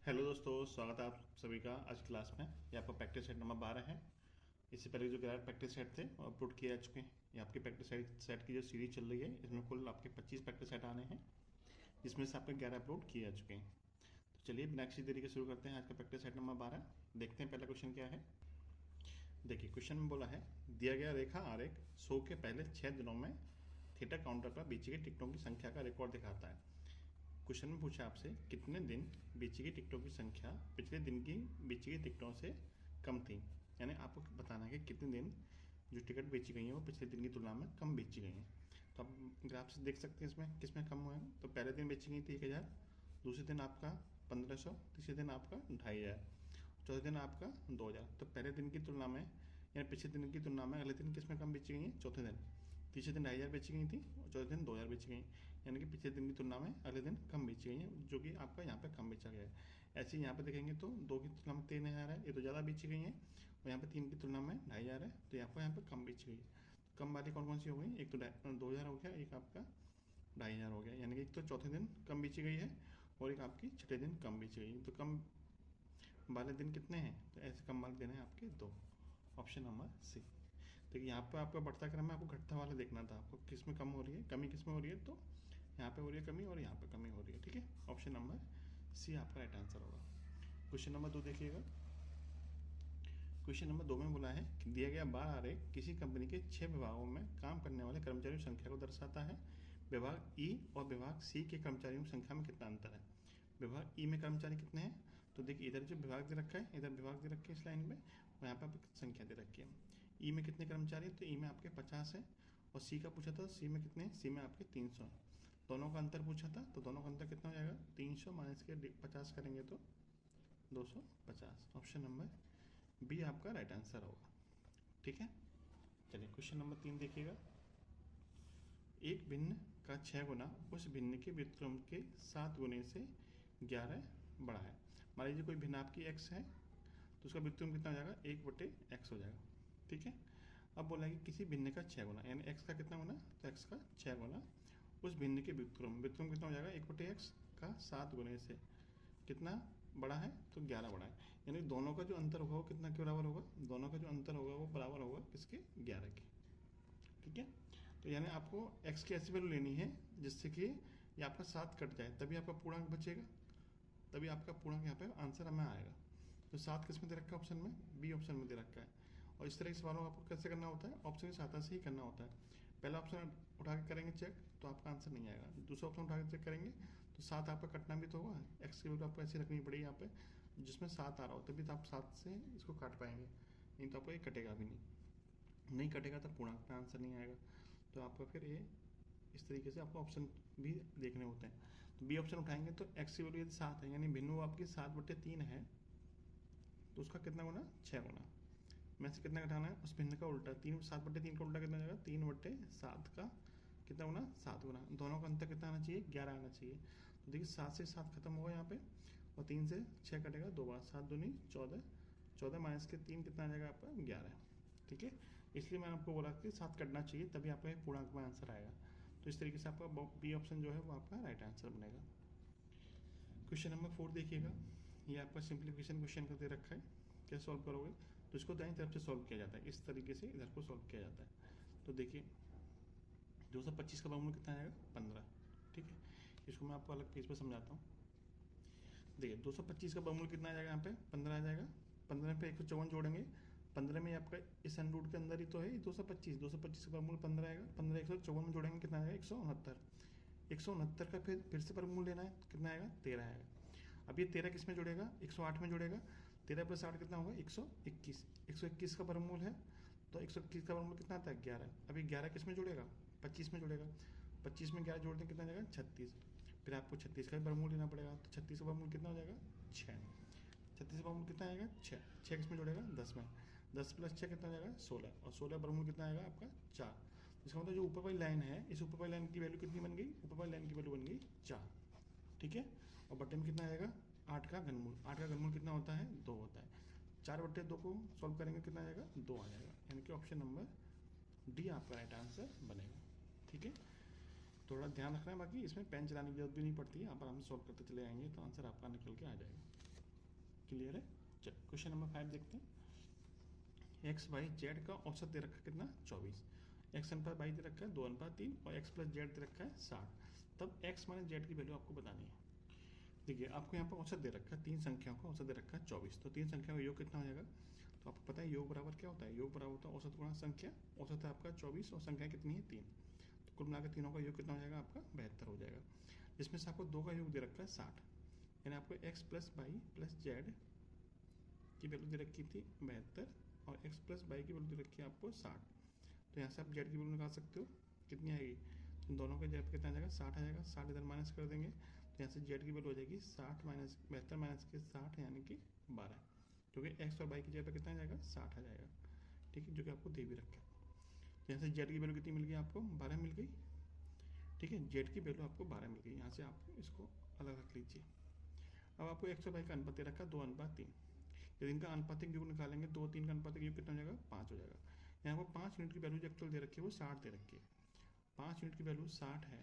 Hello दोस्तों, स्वागत है आप सभी का आज क्लास में। ये आपका प्रैक्टिस सेट नंबर 12 है। इससे पहले जो ग्यारह प्रैक्टिस सेट थे वो अपलोड किए जा चुके हैं। ये आपकी प्रैक्टिस सेट की जो सीरीज चल रही है, इसमें कुल आपके 25 प्रैक्टिस सेट आने हैं, जिसमें से आपके 11 अपलोड किए जा चुके हैं। तो चलिए बिना किसी देरी के शुरू करते हैं आज का प्रैक्टिस सेट नंबर 12। देखते हैं पहला क्वेश्चन क्या है। देखिए क्वेश्चन में बोला है, दिया गया रेखा आरेख शो के पहले 6 दिनों में थीटा काउंटर पर बीची की टिकटों की संख्या का रिकॉर्ड दिखाता है। क्वेश्चन में पूछा आपसे कितने दिन बीची की टिकटों की संख्या पिछले दिन की बीची की टिकटों से कम थी। यानी आपको बताना है कि कितने दिन जो टिकट बेची गई हैं वो पिछले दिन की तुलना में कम बेची गई हैं। तो आप ग्राफ से देख सकते हैं इसमें किसमें कम हुआ है। तो पहले दिन बेची गई थी 1000, दूसरे दिन आपका 1500, तीसरे दिन आपका 2500, चौथे दिन आपका 2000। तो पहले दिन की तुलना में यानी पिछले दिन की तुलना में अगले दिन किसमें कम बेची गई है, चौथे दिन। तीसरे दिन 2500 बेची गई थी और चौथे दिन 2000 बेची गई, यानी कि पिछले दिन की तुलना में अगले दिन कम बेची गई है, जो कि आपका यहाँ पे कम बेचा गया है। ऐसे ही यहाँ पे देखेंगे तो 2 की तुलना में 3000 है, ये तो ज़्यादा बेची गई है, और यहाँ पे 3 की तुलना में 2500 है, तो आपको यहाँ पे कम बेची गई है। कम वाली कौन कौन सी हो गई, एक तो 2000 हो गया, एक आपका 2500 हो गया, यानी कि एक तो चौथे दिन कम बेची गई है और एक आपकी छठे दिन कम बेची गई है। तो कम वाले दिन कितने हैं, तो ऐसे कम वाले दिन हैं आपके 2। Option number C. देखिए यहाँ पे आपका बढ़ता क्रम है, आपको घटता वाला देखना था, आपको किस में कम हो रही है, कमी किस में हो रही है, तो यहाँ पे हो रही है कमी और यहाँ पे कमी हो रही है। ठीक है, ऑप्शन नंबर सी आपका राइट आंसर होगा। क्वेश्चन नंबर 2 देखिएगा। क्वेश्चन नंबर 2 में बोला है कि दिया गया बार आरेख किसी कंपनी के 6 विभागों में काम करने वाले कर्मचारियों की संख्या को दर्शाता है। विभाग ई और विभाग सी के कर्मचारियों की संख्या में कितना अंतर है। विभाग ई में कर्मचारी कितने हैं, तो देखिए इधर जो विभाग दे रखा है, इधर विभाग दे रखे है इस लाइन में, और यहाँ पे आपको संख्या दे रखी है। ई में कितने कर्मचारी है, तो ई में आपके 50 है, और सी का पूछा था सी में कितने हैं, सी में आपके 300 है। दोनों का अंतर पूछा था, तो दोनों का अंतर कितना हो जाएगा, 300 माइनस के 50 करेंगे तो 250। ऑप्शन नंबर बी आपका राइट आंसर होगा। ठीक है, चलिए क्वेश्चन नंबर 3 देखिएगा। एक भिन्न का 6 गुना उस भिन्न के व्युत्क्रम के 7 गुने से 11 बड़ा है। मान लीजिए कोई भिन्न आपकी x है, तो उसका व्युत्क्रम कितना हो जाएगा, 1/x हो जाएगा। ठीक है, अब बोला कि किसी भिन्न का 6 गुना, यानी x का कितना गुना, तो x का 6 गुना उस भिन्न के व्युत्क्रम व्युत्क्रम कितना हो जाएगा, 1/x का 7 गुने से कितना बड़ा है, तो 11 बड़ा है। यानी दोनों का जो अंतर होगा वो कितना के बराबर होगा, दोनों का जो अंतर होगा वो बराबर होगा किसके, 11 के। ठीक है, तो यानी आपको x की ऐसी वैल्यू लेनी है जिससे कि ये आपका 7 कट जाए, तभी आपका पूर्णांक बचेगा, तभी आपका पूर्णांक यहाँ पे आंसर हमें आएगा। तो 7 किस में दे रखा है, ऑप्शन में बी ऑप्शन में दे रखा है। और इस तरह के सवालों को आपको कैसे करना होता है, ऑप्शन की सहायता से ही करना होता है। पहला ऑप्शन उठा के करेंगे चेक, तो आपका आंसर नहीं आएगा। दूसरा ऑप्शन उठा के चेक करेंगे तो 7 आपका कटना भी तो होगा, एक्स की वैल्यू आपको ऐसी रखनी पड़ेगी यहाँ पे जिसमें 7 आ रहा हो, तभी तो आप 7 से इसको काट पाएंगे, नहीं तो आपको ये कटेगा भी नहीं कटेगा तो पूर्णांक में आंसर नहीं आएगा। तो आपका फिर ये इस तरीके से आपको ऑप्शन भी देखने होते हैं। तो बी ऑप्शन उठाएंगे तो एक्स की वैल्यू यदि 7 है, यानी भिन्न आपकी 7/3 है, तो उसका कितना गुना, 6 गुना में से कितना घटाना है, उस भिन्न का उल्टा, 7/3 का उल्टा कितना जाएगा, 3/7 का कितना गुना, 7 गुना। दोनों का अंतर कितना आना चाहिए, 11 आना चाहिए। तो देखिए 7 से 7 खत्म होगा यहाँ पे, और 3 से 6 कटेगा 2 बार, 7 दूनी 14, 14 माइनस के 3 कितना आ जाएगा आपका, 11। ठीक है, इसलिए मैंने आपको बोला कि 7 कटना चाहिए, तभी आपका पूर्णांक में आंसर आएगा। तो इस तरीके से आपका बी ऑप्शन जो है वो आपका राइट आंसर बनेगा। क्वेश्चन नंबर 4 देखिएगा। ये आपका सिंप्लीफिकेशन क्वेश्चन का दे रखा है, कैसे सॉल्व करोगे, तो इसको दाईं तरफ से सॉल्व किया जाता है, इस तरीके से इधर को सॉल्व किया जाता है। तो देखिए 225 का वर्गमूल कितना आएगा, 15। ठीक है, इसको मैं आपको अलग पेज पर समझाता हूँ। देखिए 225 का वर्गमूल कितना आ जाएगा, यहाँ पे 15 आ जाएगा। 15 पे 154 जोड़ेंगे, 15 में आपका इस अनरूट के अंदर ही तो है 225 का वर्गमूल 15 आएगा। 15 154 में जोड़ेंगे कितना आएगा, 169। 169 का फिर से वर्गमूल लेना है, कितना आएगा, 13 आएगा। अब ये 13 किस में जुड़ेगा, 108 में जुड़ेगा। 13 प्लस 8 कितना होगा, 121। 121 का वर्गमूल है, तो 121 का वर्गमूल कितना आता है, 11। अभी 11 किस में जुड़ेगा, 25 में जुड़ेगा। 25 में 11 जोड़ दें कितना जाएगा, 36। फिर आपको 36 का भी वर्गमूल लेना पड़ेगा, तो 36 का वर्गमूल कितना हो जाएगा, 6। 36 का वर्गमूल कितना आएगा, 6। 6 किस में जुड़ेगा, 10 में। 10 प्लस 6 कितना जाएगा, 16, और 16 वर्गमूल कितना आएगा आपका, 4। इसका मतलब जो ऊपर वाली लाइन है, इस ऊपर वाली लाइन की वैल्यू कितनी बन गई, ऊपर वाली लाइन की वैल्यू बन गई 4। ठीक है, और बट्टे में कितना आएगा, 8 का घनमूल। 8 का घनमूल कितना होता है, 2 होता है। 4/2 को सॉल्व करेंगे कितना आ जाएगा, 2 आ जाएगा, यानी कि ऑप्शन नंबर डी आपका राइट आंसर बनेगा। ठीक है, थोड़ा ध्यान रखना है, बाकी इसमें पेन चलाने की जरूरत भी नहीं पड़ती है, आप आराम से सॉल्व करते चले आएंगे तो आंसर आपका निकल के आ जाएगा। क्लियर है। चलो क्वेश्चन नंबर 5 देखते हैं। एक्स वाई जेड का औसत दे रखा है कितना 24, एक्स अनुपात वाई दे रखा है 2:3 और एक्स प्लस जेड दे रखा है 60। तब एक्स माइनस जेड की वैल्यू आपको बतानी है। देखिए आपको यहाँ पर औसत दे रखा है, तीन संख्याओं का औसत दे रखा है 24, तो तीन संख्याओं का योग कितना हो जाएगा। तो आपको पता है योग बराबर क्या होता है, योग बराबर होता है औसत गुणा संख्या। औसत है आपका 24 और संख्या कितनी है 3, तो कुल मिलाकर तीनों का योग कितना हो जाएगा आपका 72 हो जाएगा। इसमें से आपको दो का योग दे रखा है 60, यानी आपको x plus y plus z की वैल्यू दे रखी थी 72 और एक्स प्लस वाई की वैल्यू दे रखी है आपको 60। तो यहाँ से आप जेड की वैल्यू निकाल सकते हो, कितनी आएगी, तो दोनों का जेड कितना आ जाएगा 60 आ जाएगा। 60 इधर माइनस कर देंगे तो यहाँ से जेड की वैल्यू हो जाएगी 60 माइनस 72 माइनस के 60 यानी कि 12, क्योंकि एक्स और वाई की जगह पर कितना आ जाएगा 60 आ जाएगा। ठीक है, जो कि आपको दे भी रखा है। तो यहाँ से जेड की वैल्यू कितनी मिल गई आपको 12 मिल गई। ठीक है, जेड की वैल्यू आपको 12 मिल गई। यहाँ से आप इसको अलग रख लीजिए। अब आपको एक्स और वाई का अनुपात दे रखा है 2:3, यदि इनका अनुपातिक योग निकालेंगे 2 3 का अनुपातिक योग कितना हो जाएगा 5 हो जाएगा। यहाँ पर 5 यूनिट की वैल्यू जो एक्चुअल दे रखी है वो 60 दे रखी है। 5 यूनिट की वैल्यू 60 है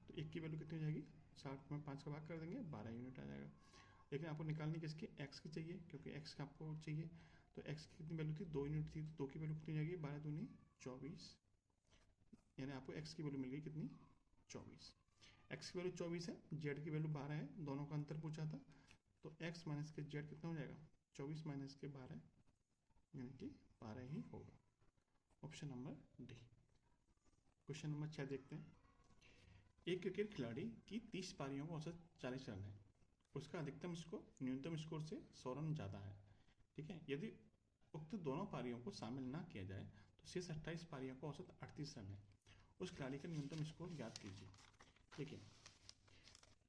तो एक की वैल्यू कितनी हो जाएगी, 60 में 5 का भाग कर देंगे 12 यूनिट आ जाएगा। लेकिन आपको निकालनी किसकी, एक्स की चाहिए, क्योंकि एक्स का आपको चाहिए। तो एक्स की कितनी वैल्यू थी 2 यूनिट थी, तो 2 की वैल्यू कितनी हो जाएगी 12 दूनी 24, यानी आपको एक्स की वैल्यू मिल गई कितनी 24। एक्स की वैल्यू 24 है, जेड की वैल्यू 12 है, दोनों का अंतर पूछा था। तो एक्स माइनस के जेड कितना हो जाएगा 24 माइनस के 12 यानी कि 12 ही होगा। Option number D. Question number 6 देखते हैं। एक क्रिकेट खिलाड़ी की 30 पारियों का औसत 40 रन है, उसका अधिकतम स्कोर न्यूनतम स्कोर से 100 रन ज़्यादा है। ठीक है, यदि उक्त दोनों पारियों को शामिल ना किया जाए तो शेष 28 पारियों का औसत 38 रन है। उस खिलाड़ी का न्यूनतम स्कोर ज्ञात कीजिए। देखिए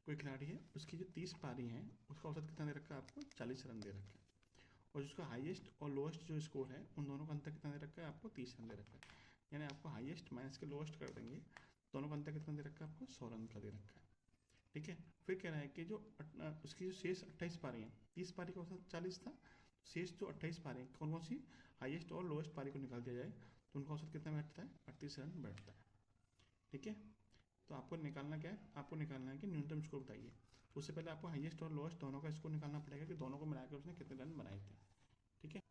कोई खिलाड़ी है, उसकी जो 30 पारी हैं उसका औसत कितना दे रखा है आपको 40 रन दे रखा है, और जिसका हाईएस्ट और लोएस्ट जो स्कोर है उन दोनों का अंतर कितना दे रखा है आपको 30 रन दे रखा है। यानी आपको हाईएस्ट माइनस के लोएस्ट कर देंगे, दोनों का अंतर कितना दे रखा है आपको 100 रन का दे रखा है। ठीक है, फिर कह रहा है कि जो उसकी जो शेष 28 पारी हैं, 30 पारी का औसत 40 था, शेष जो 28 पारी हैं कौन कौन सी हाईएस्ट और लोएस्ट पारी को निकाल दिया जाए तो उनका औसत कितना बैठता है 38 रन बैठता है। ठीक है, तो आपको निकालना क्या है, आपको निकालना है कि न्यूनतम स्कोर बताइए। तो उससे पहले आपको हाईएस्ट और लोएस्ट दोनों का स्कोर निकालना पड़ेगा कि दोनों को मिलाकर उसने कितने रन बनाए थे। ठीक है,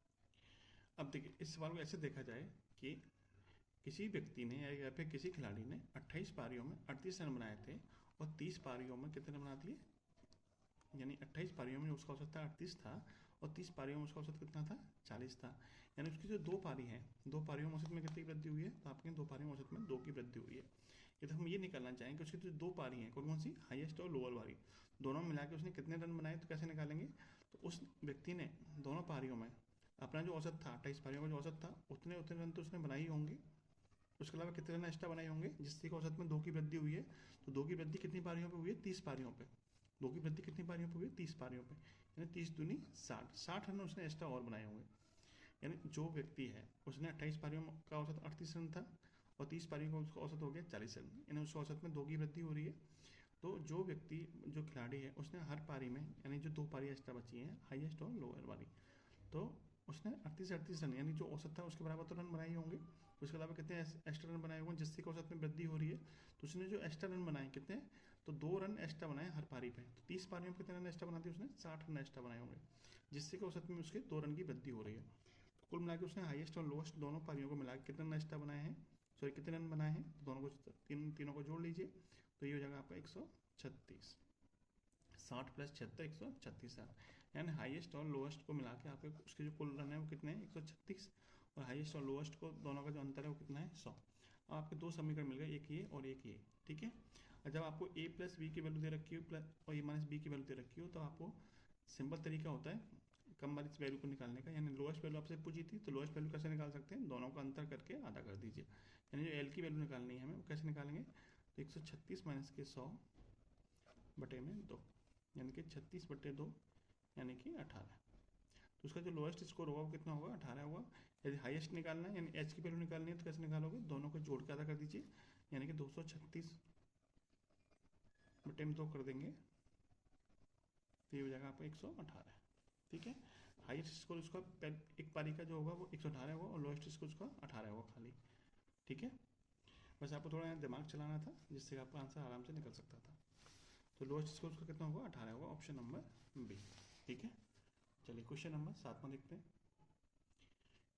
अब देखिए इस सवाल को ऐसे देखा जाए कि किसी व्यक्ति ने या फिर किसी खिलाड़ी ने 28 पारियों में 38 रन बनाए थे और 30 पारियों में कितने रन बना दिए, यानी 28 पारियों में उसका औसत था 38 था और 30 पारियों में उसका औसत कितना था 40 था। यानी उसकी जो दो पारी हैं, दो पारियों में औसत में कितनी वृद्धि हुई है, तो आपके दो पारियों में औसत में 2 की वृद्धि हुई है। यदि हम ये निकालना चाहें कि उसकी जो दो पारी हैं कौन कौन सी हाईएस्ट और लोअर पारी, दोनों मिला के उसने कितने रन बनाए, तो कैसे निकालेंगे, तो उस व्यक्ति ने दोनों पारियों में अपना जो औसत था 28 पारियों का जो औसत था उतने रन तो उसने बनाए ही होंगे, उसके अलावा कितने रन एक्स्ट्रा बनाए होंगे, जिससे कि औसत में 2 की वृद्धि हुई है। तो 2 की वृद्धि कितनी पारियों पे हुई है 30 पारियों पे, 2 की वृद्धि कितनी पारियों पे हुई है 30 पारियों पे, यानी 30 दूनी 60 रन उसने एक्स्ट्रा और बनाए होंगे। यानी जो व्यक्ति है उसने 28 पारियों का औसत 38 रन था और 30 पारियों का उसका औसत हो गया 40 रन, यानी उसके औसत में 2 की वृद्धि हो रही है। तो जो व्यक्ति जो खिलाड़ी है उसने हर पारी में यानी जो 2 पारी एक्स्ट्रा बची हैं हाईएस्ट और लोअर वाली, तो उसने 38 रन यानी जो औसत था उसके बराबर तो रन बनाए होंगे। उसके अलावा कितने एक्स्ट्रा रन बनाए होंगे जिससे औसत में वृद्धि हो रही है। तो उसने जो एक्स्ट्रा रन बनाए कितने, तो 2 रन एक्स्ट्रा बनाए हर पारी पे, तो 30 पारियों में कितने रन एक्स्ट्रा बनाते उसने 60 रन एक्स्ट्रा बनाए होंगे, जिससे कि औसत में उसके 2 रन की वृद्धि हो रही है। तो कुल मिला के उसने हाईएस्ट और लोएस्ट दोनों पारियों को मिला के कितने रन एक्स्ट्रा बनाए हैं, सॉरी कितने रन बनाए हैं, तो दोनों को तीनों को जोड़ लीजिए तो ये हो जाएगा आपका 136, 60 प्लस 76 136 रन, यानी हाईएस्ट और लोएस्ट को मिला के आपके उसके जो कुल रन है वो कितने हैं 136, और हाईएस्ट और लोएस्ट को दोनों का जो अंतर है वो कितना है 100। अब आपके दो समीकरण मिल गए, एक ये और एक ये। ठीक है, और जब आपको a प्लस बी की वैल्यू दे रखी हो प्लस और a माइनस बी की वैल्यू दे रखी हो तो आपको सिंपल तरीका होता है कम वाली वैल्यू को निकालने का, यानी लोएस्ट वैल्यू आपसे पूछी थी तो लोएस्ट वैल्यू कैसे निकाल सकते हैं, दोनों का अंतर करके आधा कर दीजिए। यानी जो एल की वैल्यू निकालनी है हमें वो कैसे निकालेंगे, तो 136 माइनस के 100 बटे में 2, यानी कि 36 बटे 2 यानी कि 18। तो उसका जो लोएस्ट स्कोर होगा वो कितना होगा 18 होगा। यदि हाईएस्ट निकालना है यानी एच की वैल्यू निकालनी है तो कैसे निकालोगे, दोनों को जोड़ के आधा कर दीजिए, यानी कि 236 बटे में 2 कर देंगे तो ये हो जाएगा आपका 118। ठीक है, हाईएस्ट स्कोर उसका एक पारी का जो होगा वो 118 होगा और लोएस्ट स्कोर उसका 18 होगा खाली। ठीक है, बस आपको थोड़ा दिमाग चलाना था जिससे आपका आंसर आराम से निकल सकता था। तो लोएस्ट स्कोर उसका कितना होगा 18 होगा, ऑप्शन नंबर बी। ठीक है। चलिए क्वेश्चन नंबर 7 में देखते हैं।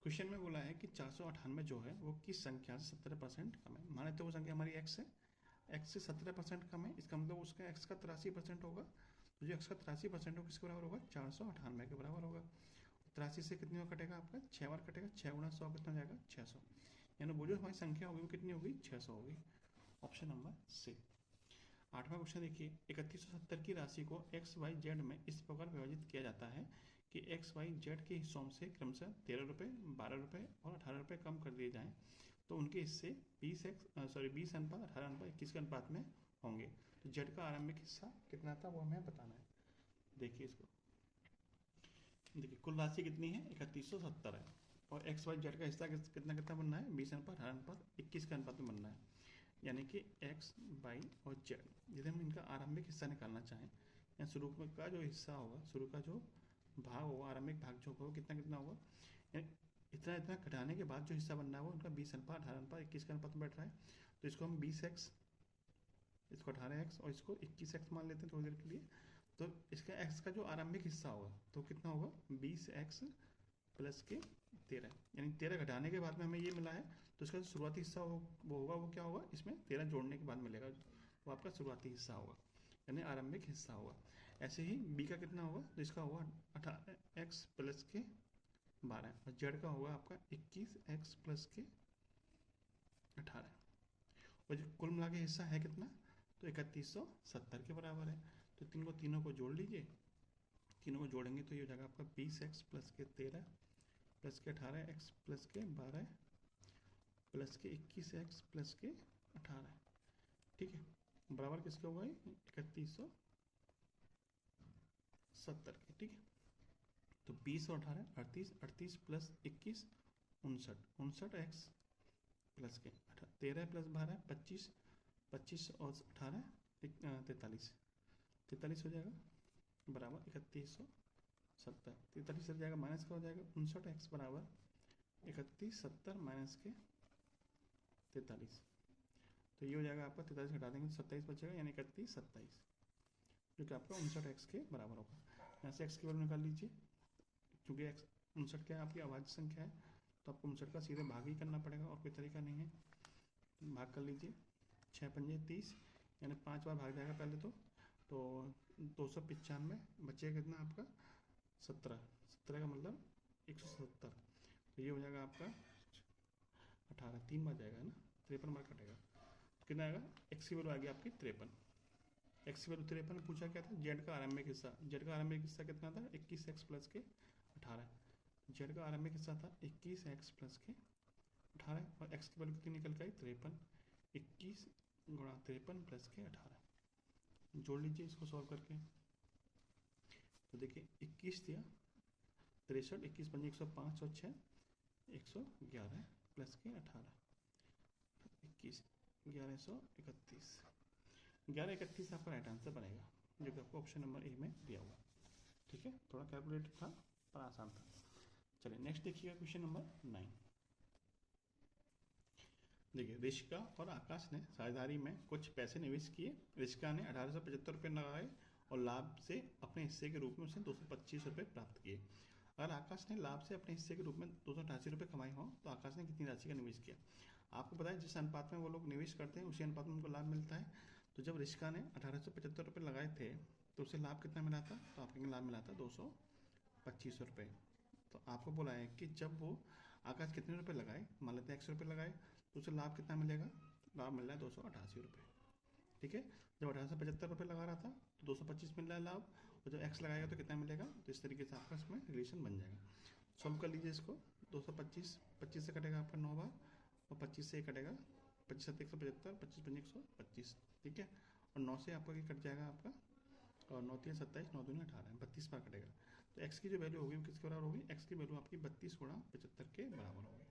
क्वेश्चन में बोला है कि 498 जो है वो किस संख्या से 17% कम है। माने तो वो संख्या हमारी x है, x से 17% कम है, इसका मतलब उसका x का 83% होगा। तो जो x का 83% हो किसके बराबर होगा, 498 के बराबर होगा। 83 से कितनी बार कटेगा आपका, 6 बार कटेगा। 6 गुणा 100 कितना हो जाएगा, 600। यानी वो जो हमारी संख्या होगी वो कितनी होगी, 600 होगी। Option number C. 8वां क्वेश्चन देखिए, 3170 की राशि को एक्स वाई जेड में इस प्रकार विभाजित किया जाता है कि एक्स वाई जेड के हिस्सों से क्रमशः 13 रुपये, 12 रुपये और 18 रुपये कम कर दिए जाएं, तो उनके हिस्से 20 अनुपात 18 अनुपात 21 के अनुपात में होंगे। तो जेड का आरंभिक हिस्सा कितना था वो हमें बताना है। देखिए इसको, देखिए कुल राशि कितनी है, 3170 है, और एक्स वाई जेड का हिस्सा कितना कितना बनना है, 20 अनुपात 18 अनुपात 21 के अनुपात में बनना है। यानी कि एक्स वाई और जेड यदि हम इनका आरंभिक हिस्सा निकालना चाहें, या शुरू का जो हिस्सा होगा, शुरू का जो भाग होगा, आरंभिक भाग जो होगा कितना कितना होगा, यानी इतना इतना घटाने के बाद जो हिस्सा बनना है वो उनका 20 अनुपात 18 अनुपात 21 का अनुपात में बैठ रहा है। तो इसको हम 20x, इसको 18x और इसको 21x मान लेते हैं थोड़ी देर के लिए। तो इसका x का जो आरंभिक हिस्सा होगा तो कितना होगा, 20x प्लस के 13, यानी 13 घटाने के बाद में हमें ये मिला है। तो इसका जो शुरुआती हिस्सा वो होगा वो क्या होगा, इसमें 13 जोड़ने के बाद मिलेगा, वो आपका शुरुआती हिस्सा होगा, यानी आरंभिक हिस्सा होगा। ऐसे ही b का कितना होगा, तो इसका होगा 18x प्लस के 12 और जेड का होगा आपका 21x प्लस के 18। और जो कुल मिला के हिस्सा है कितना, तो 3170 के बराबर है। तो तीनों को जोड़ लीजिए, तीनों को जोड़ेंगे तो ये हो जाएगा आपका 20x प्लस के 13 प्लस के 18x प्लस के 12 प्लस के 21x प्लस के 18। ठीक है, बराबर किसके होगा, 3170 के। ठीक है, तो 20 और 18 38, 38 प्लस 21 59, 59x प्लस के 13 प्लस 12 25, 25 और 18 43, 43 हो जाएगा बराबर 3170। 43 से जाएगा माइनस का हो जाएगा 59x बराबर 3170 माइनस के 43। तो ये हो जाएगा आपका 43 घटा देंगे तो 27 बचेगा, यानी 31 27, जो कि आपका 59x के बराबर होगा। यहाँ से x की वैल्यू निकाल लीजिए, क्योंकि x 59 क्या है, आपकी अभाज्य संख्या है, तो आपको 59 का सीधे भाग ही करना पड़ेगा, और कोई तरीका नहीं है। भाग कर लीजिए, 6 पंजे 30, यानी 5 बार भाग जाएगा पहले तो 295 बचेगा कितना आपका 17, 17 का मतलब 170। तो ये हो जाएगा आपका 18, 3 बार जाएगा है ना, 53 बार कटेगा। तो कितना आएगा, एक्स की वैल्यू आ गई आपकी 53। एक्स की वैल्यू 53 पूछा क्या था, जेड का आरंभिक हिस्सा, जेड का आरंभिक हिस्सा कितना था 21x प्लस के 18। जेड का आरंभिक हिस्सा था 21x प्लस के 18, और एक्स की वैल्यू कितनी निकल के आई 53, 21 गुणा 53 प्लस के 18। जोड़ लीजिए इसको सॉल्व करके, तो देखिए 21 दिया 63, 21 पंजे 105 और 6 111 प्लस के 18 21 1131, 1131 आपका राइट आंसर बनेगा, जो कि आपको ऑप्शन नंबर ए में दिया हुआ। ठीक है, थोड़ा कैलकुलेटर था पर आसान था। चलिए नेक्स्ट देखिएगा क्वेश्चन नंबर 9। देखिए, ऋषिका और आकाश ने साझेदारी में कुछ पैसे निवेश किए। ऋषिका ने 1875 रुपये लगाए और लाभ से अपने हिस्से के रूप में उसे 225 रुपये प्राप्त किए। अगर आकाश ने लाभ से अपने हिस्से के रूप में 288 रुपये कमाए हों तो आकाश ने कितनी राशि का निवेश किया। आपको पता है जिस अनुपात में वो लोग निवेश करते हैं उसी अनुपात में उनको लाभ मिलता है। तो जब ऋषिका ने 1875 रुपये लगाए थे तो उसे लाभ कितना मिला था, तो आपके लाभ मिला था 225 रुपये। तो आपको बोला है कि जब वो आकाश कितने रुपये लगाए, मान लेते हैं 100 रुपये लगाए, तो उसे लाभ कितना मिलेगा, लाभ मिल रहा है 288 रुपये। ठीक है, जब 1875 रुपये लगा रहा था तो 225 मिल रहा है लाभ, और जब एक्स लगाएगा तो कितना मिलेगा, तो इस तरीके से आपका इसमें रिलेशन बन जाएगा। सॉल्व कर लीजिए इसको, 225 25 से कटेगा आपका 9 बार, और 25 से कटेगा 25 7 175, 25 5 125। ठीक है, और 9 से आपका ये कट जाएगा आपका, और 9 3 27, 9 2 18, 32 बार कटेगा। तो एक्स की जो वैल्यू होगी वो किसके बराबर होगी, एक्स की वैल्यू आपकी 32 गुणा 75 के बराबर होगी।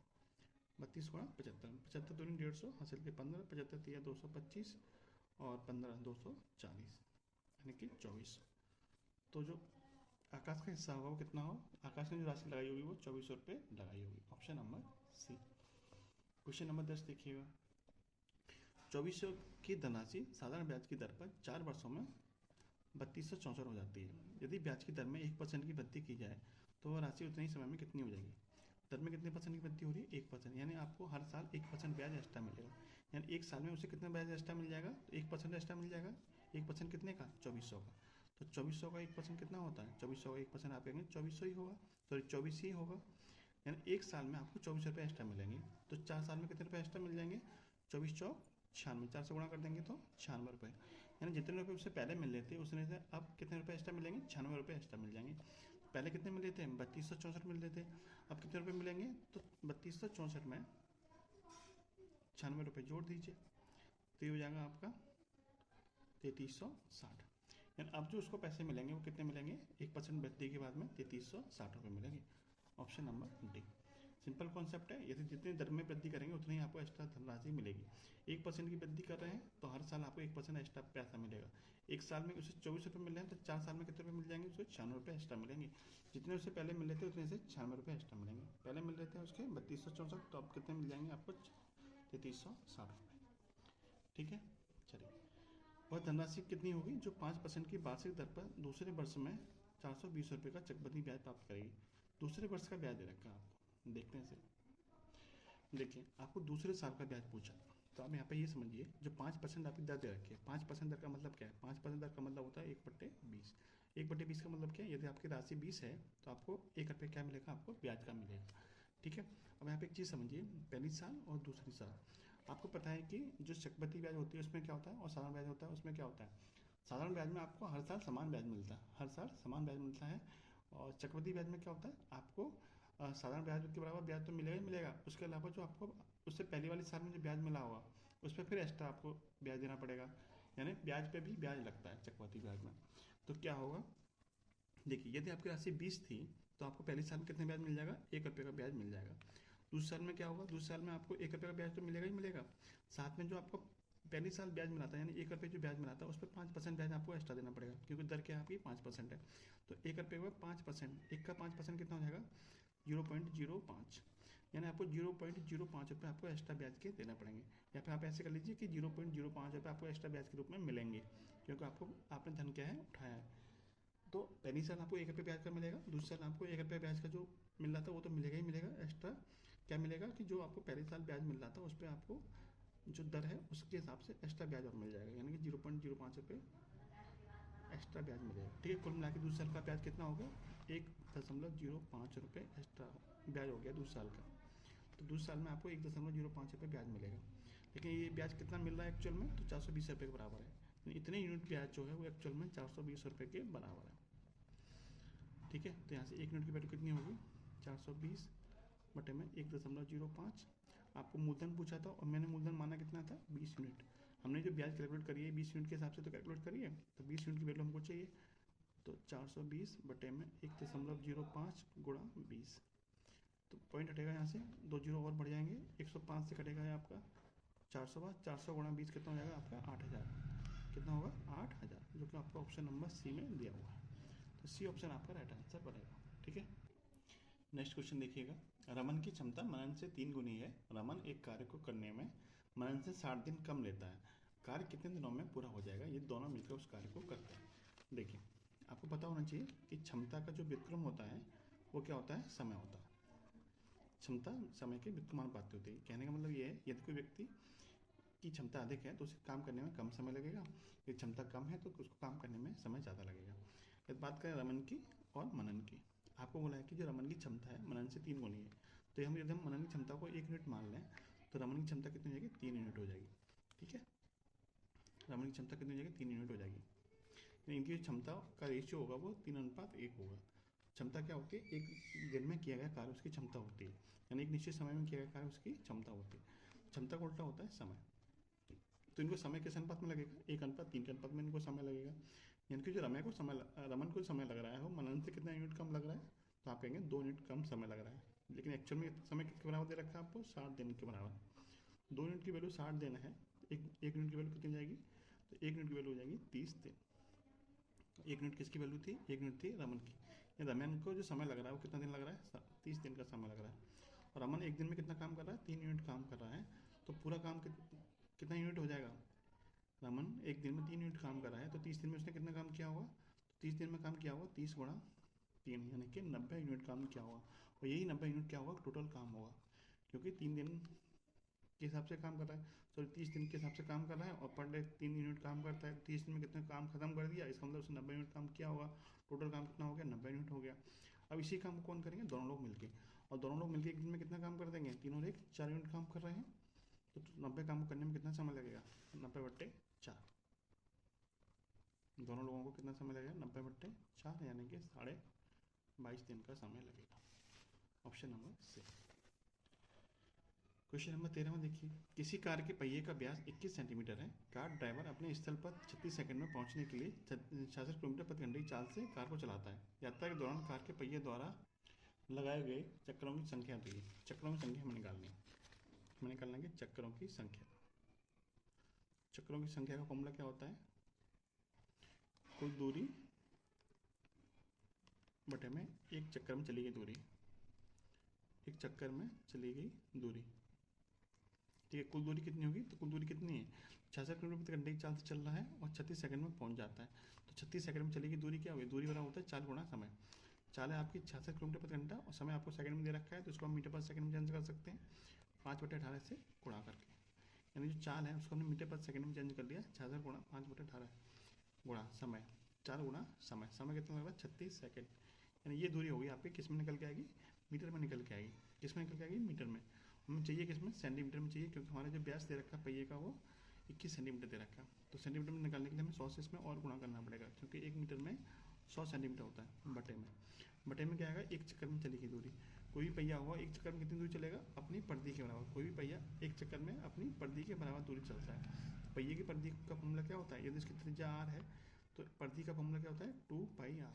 32 गुणा 75, 75 दूनी 150 हासिल के 15, 75 3 225 और 15 240, यानी कि 24। तो जो आकाश का हिस्सा होगा वो कितना हो, आकाश ने जो राशि लगाई होगी वो 24 रुपये लगाई होगी। Option number C. Question number 10 देखिएगा, 2400 की धनराशि साधारण ब्याज की दर पर 4 वर्षों में 3264 हो जाती है। यदि ब्याज की दर में 1% की वृद्धि की जाए तो वह राशि उतने ही समय में कितनी हो जाएगी? दर में कितने परसेंट की वृद्धि हो रही है? 1%, यानी आपको हर साल 1% ब्याज एक्स्ट्रा मिलेगा। यानी एक साल में उसे कितना ब्याज एक्स्ट्रा मिल जाएगा? तो 1% एक्स्ट्रा मिल जाएगा। 1% कितने का? 2400 का। तो 2400 का 1% कितना होता है? 2400 का 1% आप कहेंगे 2400 ही होगा, सॉरी 24 ही होगा। यानी एक साल में आपको 24 रुपये एक्स्ट्रा मिलेंगे। तो 4 साल में कितने रुपये एक्स्ट्रा मिल जाएंगे? 24 चौक 96, 4 से गुणा कर देंगे तो 96 रुपये। यानी जितने रुपये उससे पहले मिल रहे थे उसने से अब कितने रुपये एक्स्ट्रा मिलेंगे? 96 रुपये एक्स्ट्रा मिल जाएंगे। पहले कितने मिल रहे थे? 3264 मिल रहे थे। अब कितने रुपये मिलेंगे? तो 3264 में 96 रुपये जोड़ दीजिए तो ये हो जाएगा आपका 3360। यानी अब जो उसको पैसे मिलेंगे वो कितने मिलेंगे? 1% वृद्धि के बाद में 3360 रुपये मिलेंगे। Option number D. Simple concept है, यदि जितनी दर में वृद्धि करेंगे उतनी ही आपको एक्स्ट्रा धनराशि मिलेगी। 1% की वृद्धि कर रहे हैं तो हर साल आपको 1% एक्स्ट्रा पैसा मिलेगा। एक साल में उसे 24 रुपये मिल रहे हैं तो 4 साल में कितने रुपये मिल जाएंगे? उसको 96 रुपये एक्स्ट्रा मिलेंगे। जितने उससे पहले मिल रहे थे उतने से 96 रुपये एक्स्ट्रा मिलेंगे। पहले मिल रहे थे उसके 3264, तो अब कितने मिल जाएंगे आपको? 3360 रुपये। ठीक है, चलिए। वह धनराशि कितनी होगी जो 5% की वार्षिक दर पर दूसरे वर्ष में 420 रुपये का चक्रवृद्धि ब्याज प्राप्त करेगी? दूसरे वर्ष का ब्याज दे रखा है आपको, देखते हैं इसे। देखिए, आपको दूसरे साल का ब्याज पूछा, तो आप यहाँ पे ये समझिए जो 5% आपकी दर दे रखी है। 5% दर का मतलब क्या है? 5% दर का मतलब होता है 1/20। 1/20 का मतलब क्या है? यदि आपकी राशि 20 है तो आपको 1 रुपये क्या मिलेगा? आपको ब्याज का मिलेगा। ठीक है, अब यहाँ पे एक चीज़ समझिए, पहली साल और दूसरी साल। आपको पता है कि जो चक्रवृद्धि ब्याज होती है उसमें क्या होता है और साधारण ब्याज होता है उसमें क्या होता है? साधारण ब्याज में आपको हर साल समान ब्याज मिलता है, हर साल समान ब्याज मिलता है। और चक्रवृद्धि ब्याज में क्या होता है? आपको साधारण ब्याज के बराबर ब्याज तो मिलेगा ही मिलेगा, उसके अलावा जो आपको उससे पहले वाली साल में जो ब्याज मिला होगा उस पर फिर एक्स्ट्रा आपको ब्याज देना पड़ेगा। यानी ब्याज पे भी ब्याज लगता है चक्रवृद्धि ब्याज में। तो क्या होगा? देखिए, यदि आपकी राशि 20 थी तो आपको पहले साल में कितने ब्याज मिल जाएगा? 1 रुपये का ब्याज मिल जाएगा। दूसरे साल में क्या होगा? दूसरे साल में आपको 1 रुपये का ब्याज तो मिलेगा ही मिलेगा, साथ में जो आपको पहले साल ब्याज मिला था यानी 1 रुपये जो ब्याज मिला था उस पर 5% ब्याज आपको एक्स्ट्रा देना पड़ेगा, क्योंकि दर क्या है आपकी? 5% है। तो 1 रुपये का 5%, 1 का 5% कितना हो जाएगा? 0.05। यानी आपको 0.05 रुपये आपको एक्स्ट्रा ब्याज के देना पड़ेंगे। या फिर आप ऐसे कर लीजिए कि 0.05 रुपये आपको एक्स्ट्रा ब्याज के रूप में मिलेंगे, क्योंकि आपने धन क्या है? उठाया है। तो पहली साल आपको 1 रुपये ब्याज का मिलेगा, दूसरी साल आपको 1 रुपये ब्याज का जो मिल रहा था वो तो मिलेगा ही मिलेगा। एक्स्ट्रा क्या मिलेगा कि जो आपको पहले साल ब्याज मिल रहा था उस पर आपको जो दर है उसके हिसाब से एक्स्ट्रा ब्याज और मिल जाएगा, यानी कि 0.05 रुपये एक्स्ट्रा ब्याज मिलेगा। ठीक है, कुल मिला के दूसरे साल का ब्याज कितना हो गया? 1.05 रुपये एक्स्ट्रा ब्याज हो गया दूसरे साल का। तो दूसरे साल में आपको 1.05 रुपये ब्याज मिलेगा। लेकिन ये ब्याज कितना मिल रहा है एक्चुअल में? तो 420 रुपये के बराबर है। तो इतने यूनिट ब्याज जो है वो एक्चुअल में 420 रुपये के बराबर है। ठीक है, तो यहाँ से 1 यूनिट की वैल्यू कितनी होगी? 420 बटे में 1.05। आपको मूलधन पूछा था और मैंने मूलधन माना कितना था? 20 यूनिट। हमने जो ब्याज कैलकुलेट करी है 20 यूनिट के हिसाब से तो कैलकुलेट करी है, तो 20 यूनिट की वैल्यू हमको चाहिए। तो 420 बटे में 1.05 गुणा 20। तो पॉइंट हटेगा यहाँ से, 2 जीरो और बढ़ जाएंगे, 105 से कटेगा है आपका 400। 400 गुणा 20 कितना हो जाएगा आपका? 8000। कितना होगा? 8000, जो कि आपका ऑप्शन नंबर सी में दिया हुआ है। तो सी ऑप्शन आपका राइट आंसर बनेगा। ठीक है, नेक्स्ट क्वेश्चन देखिएगा। रमन की क्षमता मनन से 3 गुनी है। रमन एक कार्य को करने में मनन से 60 दिन कम लेता है। कार्य कितने दिनों में पूरा हो जाएगा? ये दोनों मिलकर उस कार्य को करते हैं। देखिए, आपको पता होना चाहिए कि क्षमता का जो व्युत्क्रम होता है वो क्या होता है? समय होता है। क्षमता समय के व्युत्क्रमानुपाती होती है। कहने का मतलब ये है, यदि कोई व्यक्ति की क्षमता अधिक है तो उसे काम करने में कम समय लगेगा, यदि क्षमता कम है तो उसको काम करने में समय ज़्यादा लगेगा। यदि बात करें रमन की और मनन की, आपको बोला है कि जो रमन की क्षमता है मनन से 3 गुनी है। तो हम यदि हम मनन की क्षमता को 1 यूनिट मान लें तो रमन की क्षमता कितनी हो जाएगी? 3 यूनिट हो जाएगी। ठीक है, रमन की क्षमता कितनी हो जाएगी? 3 यूनिट हो जाएगी। इनकी क्षमता का रेशियो होगा वो 3:1 होगा। क्षमता क्या होती है? एक दिन में किया गया कार्य उसकी क्षमता होती है, यानी एक निश्चित समय में किया गया कार्य उसकी क्षमता होती है। क्षमता का उल्टा होता है समय। तो इनको समय किस अनुपात में लगेगा? 1:3 के अनुपात में इनको समय लगेगा। यानी कि जो रमन को समय लग रहा है वो मनन से कितना यूनिट कम लग रहा है? तो आप कहेंगे 2 यूनिट कम समय लग रहा है। लेकिन एक्चुअल में समय किसके बराबर दे रखा है आपको? 60 दिन के बराबर। 2 यूनिट की वैल्यू 60 दिन है, एक यूनिट की वैल्यू कितनी जाएगी? तो 1 यूनिट की वैल्यू हो जाएगी 30 दिन। 1 यूनिट किसकी वैल्यू थी? 1 यूनिट थी रमन की। रमन को जो समय लग रहा है वो कितना दिन लग रहा है? 30 दिन का समय लग रहा है। और रमन एक दिन में कितना काम कर रहा है? 3 यूनिट काम कर रहा है। तो पूरा काम कितना यूनिट हो जाएगा? रमन एक दिन में 3 यूनिट काम कर रहा है, तो 30 दिन में उसने कितना काम किया होगा? तो 30 दिन में काम किया होगा 30 गुणा 3, यानी कि 90 यूनिट काम किया होगा। और यही 90 यूनिट क्या होगा? टोटल काम होगा, क्योंकि 3 दिन के हिसाब से काम कर रहा है, सॉरी 30 दिन के हिसाब से काम कर रहा है, और पर डे 3 यूनिट काम करता है। 30 दिन में कितना काम खत्म कर दिया, इसका मतलब उसने 90 यूनिट काम किया होगा। टोटल काम कितना हो गया? 90 यूनिट हो गया। अब इसी काम को कौन करेंगे? दोनों लोग मिलके। और दोनों लोग मिलके एक दिन में कितना काम कर देंगे? तीनों और एक 4 यूनिट काम कर रहे हैं, तो 90 काम को करने में कितना समय लगेगा? 90/4। दोनों लोगों को कितना समय लगेगा? 90/4, यानी कि 22.5 दिन का समय लगेगा। Option number C. Question number 13 में देखिए, किसी कार के पहिए का व्यास 21 सेंटीमीटर है। कार ड्राइवर अपने स्थल पर 36 सेकंड में पहुंचने के लिए 66 किलोमीटर प्रति घंटे की चाल से कार को चलाता है। यात्रा के दौरान कार के पहिए द्वारा लगाए गए चक्रों की संख्या दी है। चक्रों की संख्या हमें निकालनी है। हमें निकालना है चक्रों की संख्या। चक्रों की संख्या का फॉर्मूला क्या होता है? कुल दूरी बटे में एक चक्कर में चली गई दूरी। एक चक्कर में चली गई दूरी, ठीक है। कुल दूरी कितनी होगी? तो कुल दूरी कितनी है? 66 किलोमीटर प्रति घंटे की चाल से चल रहा है और 36 सेकंड में पहुंच जाता है। तो 36 सेकंड में चलेगी दूरी क्या होगी? दूरी बराबर होता है 4 गुणा समय। चाल है आपकी 66 किलोमीटर प्रति घंटा और समय आपको सेकंड में दे रखा है, तो इसको हम मीटर पर सेकंड में चेंज कर सकते हैं 5/18 से गुणा करके। यानी जो चाल है उसको हमने मीटर पर सेकंड में चेंज कर लिया, 66 गुणा 5/18 गुणा समय, 4 गुणा समय। समय कितना लग रहा है? 36 सेकंड। यानी ये दूरी होगी आपकी, किस में निकल के आएगी? मीटर में निकल के आएगी। किस में निकल के आएगी? मीटर में। हमें चाहिए किस में? सेंटीमीटर में चाहिए, क्योंकि हमारा जो व्यास दे रखा है पहिए का वो 21 सेंटीमीटर दे रखा है। तो सेंटीमीटर में निकालने के लिए हमें 100 से इसमें और गुणा करना पड़ेगा, क्योंकि 1 मीटर में 100 सेंटीमीटर होता है। बटे में, बटे में क्या आएगा? एक चक्कर में चलेगी दूरी। कोई भी पहिया हुआ एक चक्कर में कितनी दूरी चलेगा? अपनी परिधि के बराबर। कोई भी पहिया एक चक्कर में अपनी परिधि के बराबर दूरी चलता है। पहिए की परिधि का फॉर्मूला क्या होता है? यदि इसकी त्रिज्या r है तो परिधि का फॉर्मूला क्या होता है? 2πr।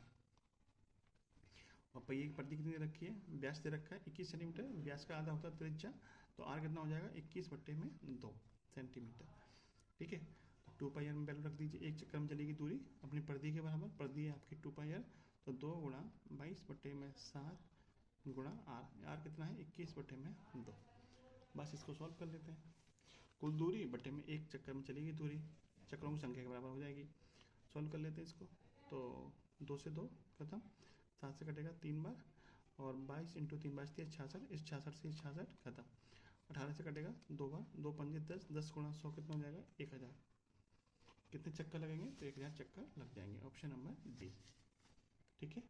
और पहिए की परिधि कितनी दे रखी है? व्यास दे रखा है 21 सेंटीमीटर, व्यास का आधा होता है त्रिज्या, तो r कितना हो जाएगा? 21/2 सेंटीमीटर, ठीक है। तो 2πr में वैल्यू रख दीजिए। एक चक्कर में चलेगी दूरी अपनी परिधि के बराबर, परिधि है आपकी 2πr, तो 2 गुणा 22/7 गुणा r कितना है? 21/2। बस इसको सॉल्व कर लेते हैं। कुल दूरी बटे में एक चक्कर में चलेगी दूरी, चक्रों की संख्या के बराबर हो जाएगी। सॉल्व कर लेते हैं इसको। तो 2 से 2 खत्म, 7 से कटेगा 3 बार, और 22 × 3 22 66, इस 66 से 66 खत्म। 18 से कटेगा 2 बार, 2 पंजे 10, 10 गुणा 100 कितना हो जाएगा? 1000। कितने चक्कर लगेंगे? तो 1000 चक्कर लग जाएंगे। ऑप्शन नंबर डी, ठीक है।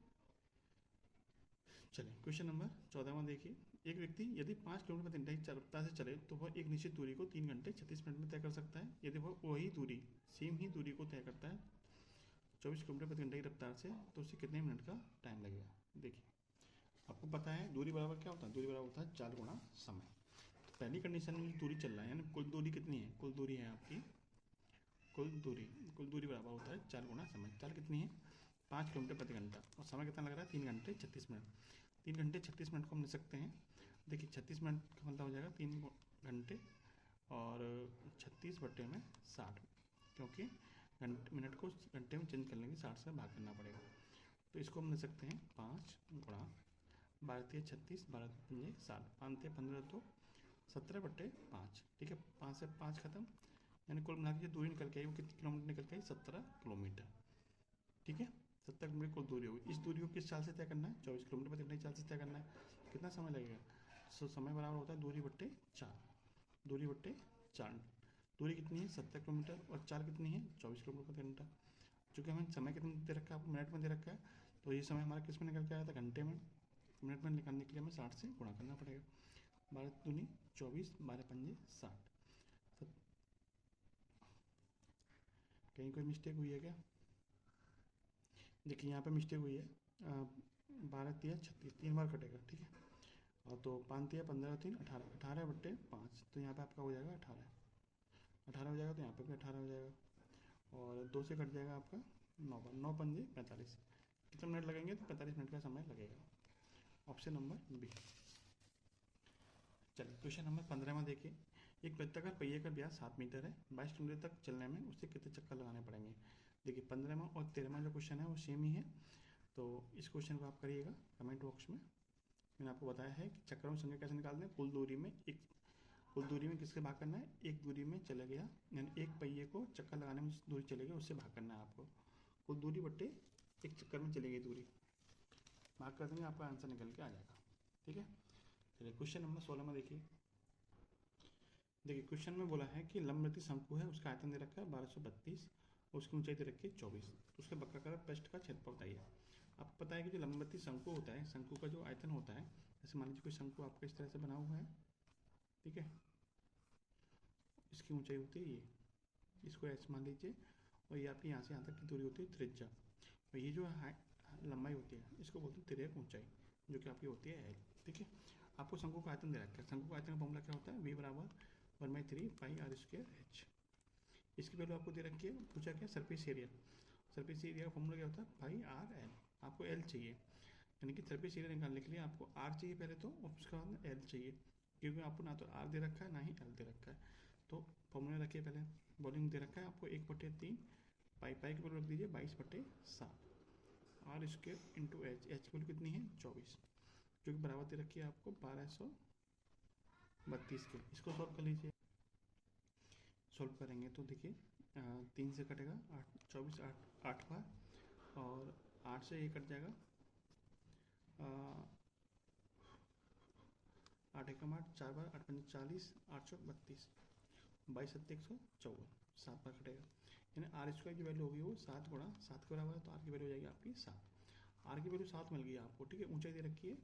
चलिए क्वेश्चन नंबर 14 में देखिए, एक व्यक्ति यदि 5 किलोमीटर प्रति घंटे की रफ्तार से चले तो वह एक निश्चित दूरी को 3 घंटे 36 मिनट में तय कर सकता है। यदि वह वही दूरी, सेम ही दूरी को तय करता है 24 किलोमीटर प्रति घंटे की रफ्तार से, तो उसे कितने मिनट का टाइम लगेगा? देखिए, आपको पता है दूरी बराबर क्या होता है? दूरी बराबर होता है 4 गुणा समय। तो पहली कंडीशन में जो दूरी चल रहा है, यानी कुल दूरी कितनी है? कुल दूरी है आपकी, कुल दूरी बराबर होता है 4 गुणा समय। चाल कितनी है? 5 किलोमीटर प्रति घंटा, और समय कितना लग रहा है? 3 घंटे 36 मिनट। 3 घंटे 36 मिनट को हम लिख सकते हैं। देखिए 36 मिनट का मतलब हो जाएगा 3 घंटे और 36/60, क्योंकि मिनट को घंटे में चेंज करने के 60 से भाग करना पड़ेगा। तो इसको हम लिख सकते हैं 5 गुणा 12 × 36, 12 × 60, 5 × 15 तो 17/5, ठीक है। 5 से 5 खत्म, यानी कुल मिला के जो दूरी निकल के आई वो कितनी किलोमीटर निकल के आई? 17 किलोमीटर, ठीक है। 17 किलोमीटर कुल दूरी होगी। इस दूरी को किस चाल से तय करना है? 24 किलोमीटर प्रति घंटे की चाल से तय करना है। कितना समय लगेगा? सो समय बराबर होता है दूरी बट्टे 4। दूरी बट्टे 4, दूरी कितनी है? 17 किलोमीटर, और चाल कितनी है? 24 किलोमीटर प्रति घंटा। चूँकि हमें समय कितना दे रखा है? आपको मिनट में दे रखा है, तो ये समय हमारा किस में निकल के आया था? घंटे में। मिनट में निकालने के लिए हमें 60 से गुणा करना पड़ेगा। 12 दूनी 24, 12 पंजे 60। कहीं कोई मिस्टेक हुई है क्या? देखिए यहाँ पे मिस्टेक हुई है। 12 × 3 = 36, 3 बार कटेगा, ठीक है। और तो 5 × 15 × 3 = 18, 18/5, तो यहाँ पे आपका हो जाएगा 18 हो जाएगा, तो यहाँ पे भी 18 हो जाएगा, और 2 से कट जाएगा आपका 9 बार, 9 पंजे 45। कितने मिनट लगेंगे? तो 45 मिनट का समय लगेगा। Option number B. चलिए क्वेश्चन नंबर 15 में देखिए, एक वृत्ताकार पहिए का व्यास 7 मीटर है। 22 किलोमीटर तक चलने में उसे कितने चक्कर लगाने पड़ेंगे? देखिए 15वां और 13वां जो क्वेश्चन है वो सेम ही है, तो इस क्वेश्चन को आप करिएगा कमेंट बॉक्स में। मैंने आपको बताया है कि चक्करों की संख्या कैसे निकालते हैं। कुल दूरी में एक उस दूरी में किससे भाग करना है, एक दूरी में चला गया, यानी एक पहिए को चक्कर लगाने में जिस दूरी चलेगी उससे भाग करना है आपको। कुल दूरी बट्टे एक चक्कर में चली गई दूरी, भाग कर देंगे, आपका आंसर निकल के आ जाएगा। ठीक है, चलिए क्वेश्चन नंबर 16 में देखिए। क्वेश्चन में बोला है कि लंबवृत्तीय शंकु है, उसका आयतन दे रखा है 1232, उसकी ऊंचाई दे रखी है 24, उसके वक्राकार पृष्ठ का क्षेत्रफल बताइए। आपको पता है कि जो लंबवृत्तीय शंकु होता है, शंकु का जो आयतन होता है, जैसे मान लीजिए कोई शंकु आपका इस तरह से बना हुआ है, ठीक है, इसकी ऊंचाई होती है ये, इसको एच मान लीजिए, और ये आपकी यहाँ से यहाँ तक की दूरी होती है त्रिज्या, और ये जो लंबाई होती है इसको बोलते हैं तिर्यक ऊंचाई, जो कि आपकी होती है एल। ठीक है, आपको शंकु का आयतन दे रखा है, शंकु का आयतन का फॉर्मूला क्या होता है, v बराबर 1/3 पाई आर स्क्वायर एच। इसकी वैल्यू आपको दे रखी है, पूछा क्या, सरफेस एरिया, सरफेस एरिया का फॉर्मूला क्या होता है, पाई आर एल। आपको एल चाहिए, यानी कि सरफेस एरिया निकालने के लिए आपको आर चाहिए पहले तो, और उसके बाद एल चाहिए, क्योंकि आपको ना तो आर दे रखा है ना ही एल दे रखा है। तो फॉर्मूला रखिए पहले, वॉल्यूम दे रखा है आपको 1/3 पाई, पाई की वैल्यू रख दीजिए 22/7, r square into h, h की वैल्यू कितनी है 24, जो कि बराबर दे रखी है आपको 1232 के। इसको सॉल्व कर लीजिए, सॉल्व करेंगे तो देखिए 3 से कटेगा 8, 24 8 बार, और 8 से ये कट जाएगा, 8 एकम 8, 4 बार 8 पंजे 40, 832, 22 7 154, 7 बार कटेगा, यानी आर स्क्वायर की वैल्यू होगी वो 7 गुणा 7 के बराबर है, तो आर की वैल्यू हो जाएगी आपकी 7, आर की वैल्यू 7 मिल गई आपको। ठीक है, ऊंचाई दे रखी है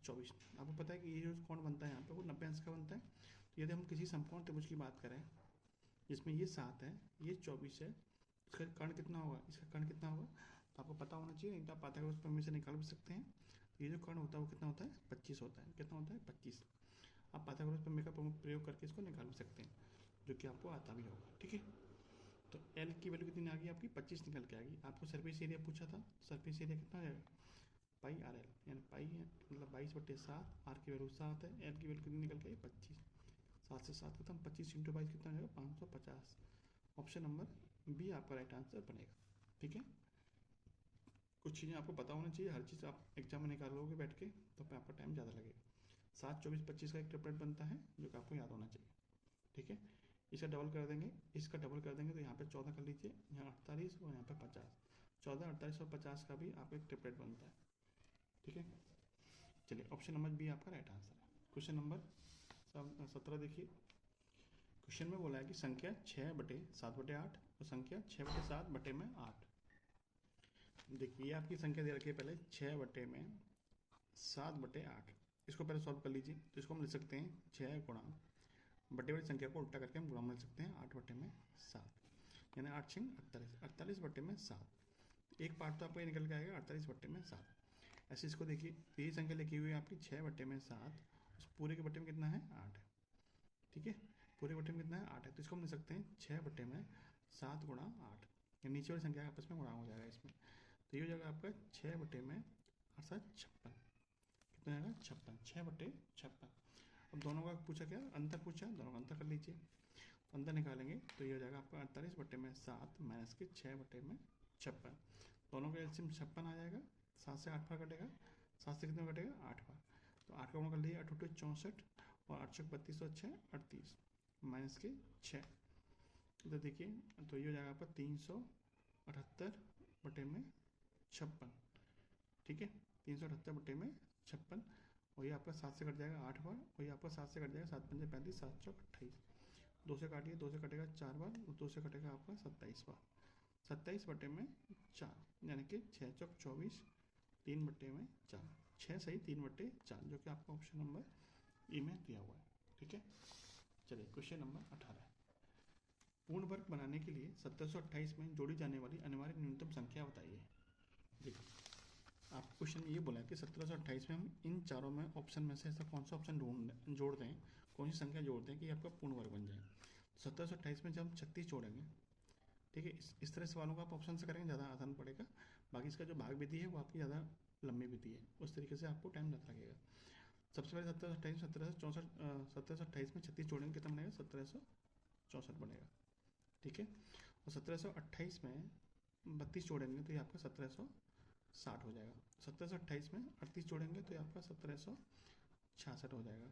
24। आपको पता है कि ये जो कोण बनता है यहाँ पे वो 90 अंश का बनता है। तो यदि हम किसी समकोण त्रिभुज की बात करें जिसमें ये 7 है, ये 24 है, इसका कर्ण कितना होगा, इसका कर्ण कितना होगा, तो आपको पता होना चाहिए, नहीं तो आप पाइथागोरस प्रमेय से निकाल भी सकते हैं। ये जो कर्ण होता है वो कितना होता है, 25 होता है, कितना होता है 25। आप पाइथागोरस प्रमेय का प्रयोग करके इसको निकाल भी सकते हैं, जो कि आपको आता भी होगा। ठीक है, तो एल की वैल्यू कितनी आ गई आपकी 25 निकल के आ गई। आपको सरफेस एरिया पूछा था, सरफेस एरिया कितना आ जाएगा, पाई आर एल, यानी पाई है मतलब 22/7, आर की वैल्यू 7 है, एल की वैल्यू कितनी निकल के आई 25, 7 से 7 खत्म, 25 × 22 कितना हो जाएगा 550। ऑप्शन नंबर बी आपका राइट आंसर बनेगा। ठीक है, कुछ चीज़ें आपको पता होना चाहिए, हर चीज़ आप एग्जाम में निकालोगे बैठ के तो आपका टाइम ज़्यादा लगेगा। 7 24 25 का एक ट्रिपलेट बनता है, जो कि आपको याद होना चाहिए। ठीक है, इसका डबल कर देंगे, इसका डबल कर देंगे तो यहाँ पे 14 कर लीजिए, यहाँ 48 और यहाँ पे 50, 14 48 और 50 का भी आपका एक ट्रिपलेट बनता है। ठीक है, चलिए ऑप्शन नंबर बी आपका राइट आंसर है। क्वेश्चन नंबर 17 देखिए। क्वेश्चन में बोला है कि संख्या 6/7/8 और संख्या 6/7/8। देखिए आपकी संख्या दे रखी है पहले 6/7/8, इसको पहले सॉल्व कर लीजिए। तो इसको हम लिख सकते हैं 6 गुणा बटे वाली संख्या को उल्टा करके हम गुणा में लिख सकते हैं 8/7, यानी 8 6 48, 48/7। एक पार्ट तो आपको ये निकल के आएगा 48/7। ऐसे इसको देखिए, तो यही संख्या लिखी हुई है आपकी 6/7, उस पूरे के बटे में कितना है 8 है। ठीक है, पूरे बटे में कितना है 8 है, तो इसको हम लिख सकते हैं 6/7 गुणा 8, या नीचे वाली संख्या आपस में गुणा हो जाएगा इसमें। तो ये हो जाएगा आपका 6/8/56, कितना आएगा 56, 6/56। अब दोनों का पूछा क्या, अंतर पूछा, दोनों का अंतर कर लीजिए, अंतर निकालेंगे तो ये हो जाएगा आपका 48/7 माइनस के 6/56, दोनों का एलसीएम 56 आ जाएगा, 7 से 8 बार कटेगा, 7 से कितने कटेगा 8 बार, तो 8 का गुणा कर लीजिए, 8 8 64 और 8 32 और 6 38 माइनस के 6, तो देखिए तो ये हो जाएगा आपका 378/56। ठीक है, 378/56, और ये आपका 7 से कट जाएगा 8 बार, और ये आपका 7 से कट जाएगा, 7 पंजे 35, 7 चौक 28, 2 से काटिए, 2 से कटेगा 4 बार, और 2 से कटेगा आपका 27 बार, 27/4, यानी कि 6 चौक 24, 3/4, 6 सही 3/4, जो कि आपका ऑप्शन नंबर ई में दिया हुआ है। ठीक है, चलिए क्वेश्चन नंबर 18। पूर्ण वर्ग बनाने के लिए 1728 में जोड़ी जाने वाली अनिवार्य न्यूनतम संख्या बताइए। देखो आप क्वेश्चन ये बोला है कि 1728 में हम इन चारों में ऑप्शन में से ऐसा कौन सा ऑप्शन जोड़ दें, कौन सी संख्या जोड़ दें कि आपका पूर्ण वर्ग बन जाए। 1728 में जब हम 36 जोड़ेंगे, ठीक है, इस तरह सवालों को आप ऑप्शन से करेंगे ज़्यादा आसान पड़ेगा। बाकी इसका जो भाग विधि है वो आपकी ज़्यादा लंबी विधि है, उस तरीके से आपको टाइम ज़्यादा लगेगा। सबसे पहले 1728 में 36 जोड़ेंगे, कितना बनेगा 1764 बनेगा। ठीक है, और 1728 में 32 जोड़ेंगे तो ये आपका 1760 हो जाएगा। 1728 में 38 जोड़ेंगे तो ये आपका 1766 हो जाएगा,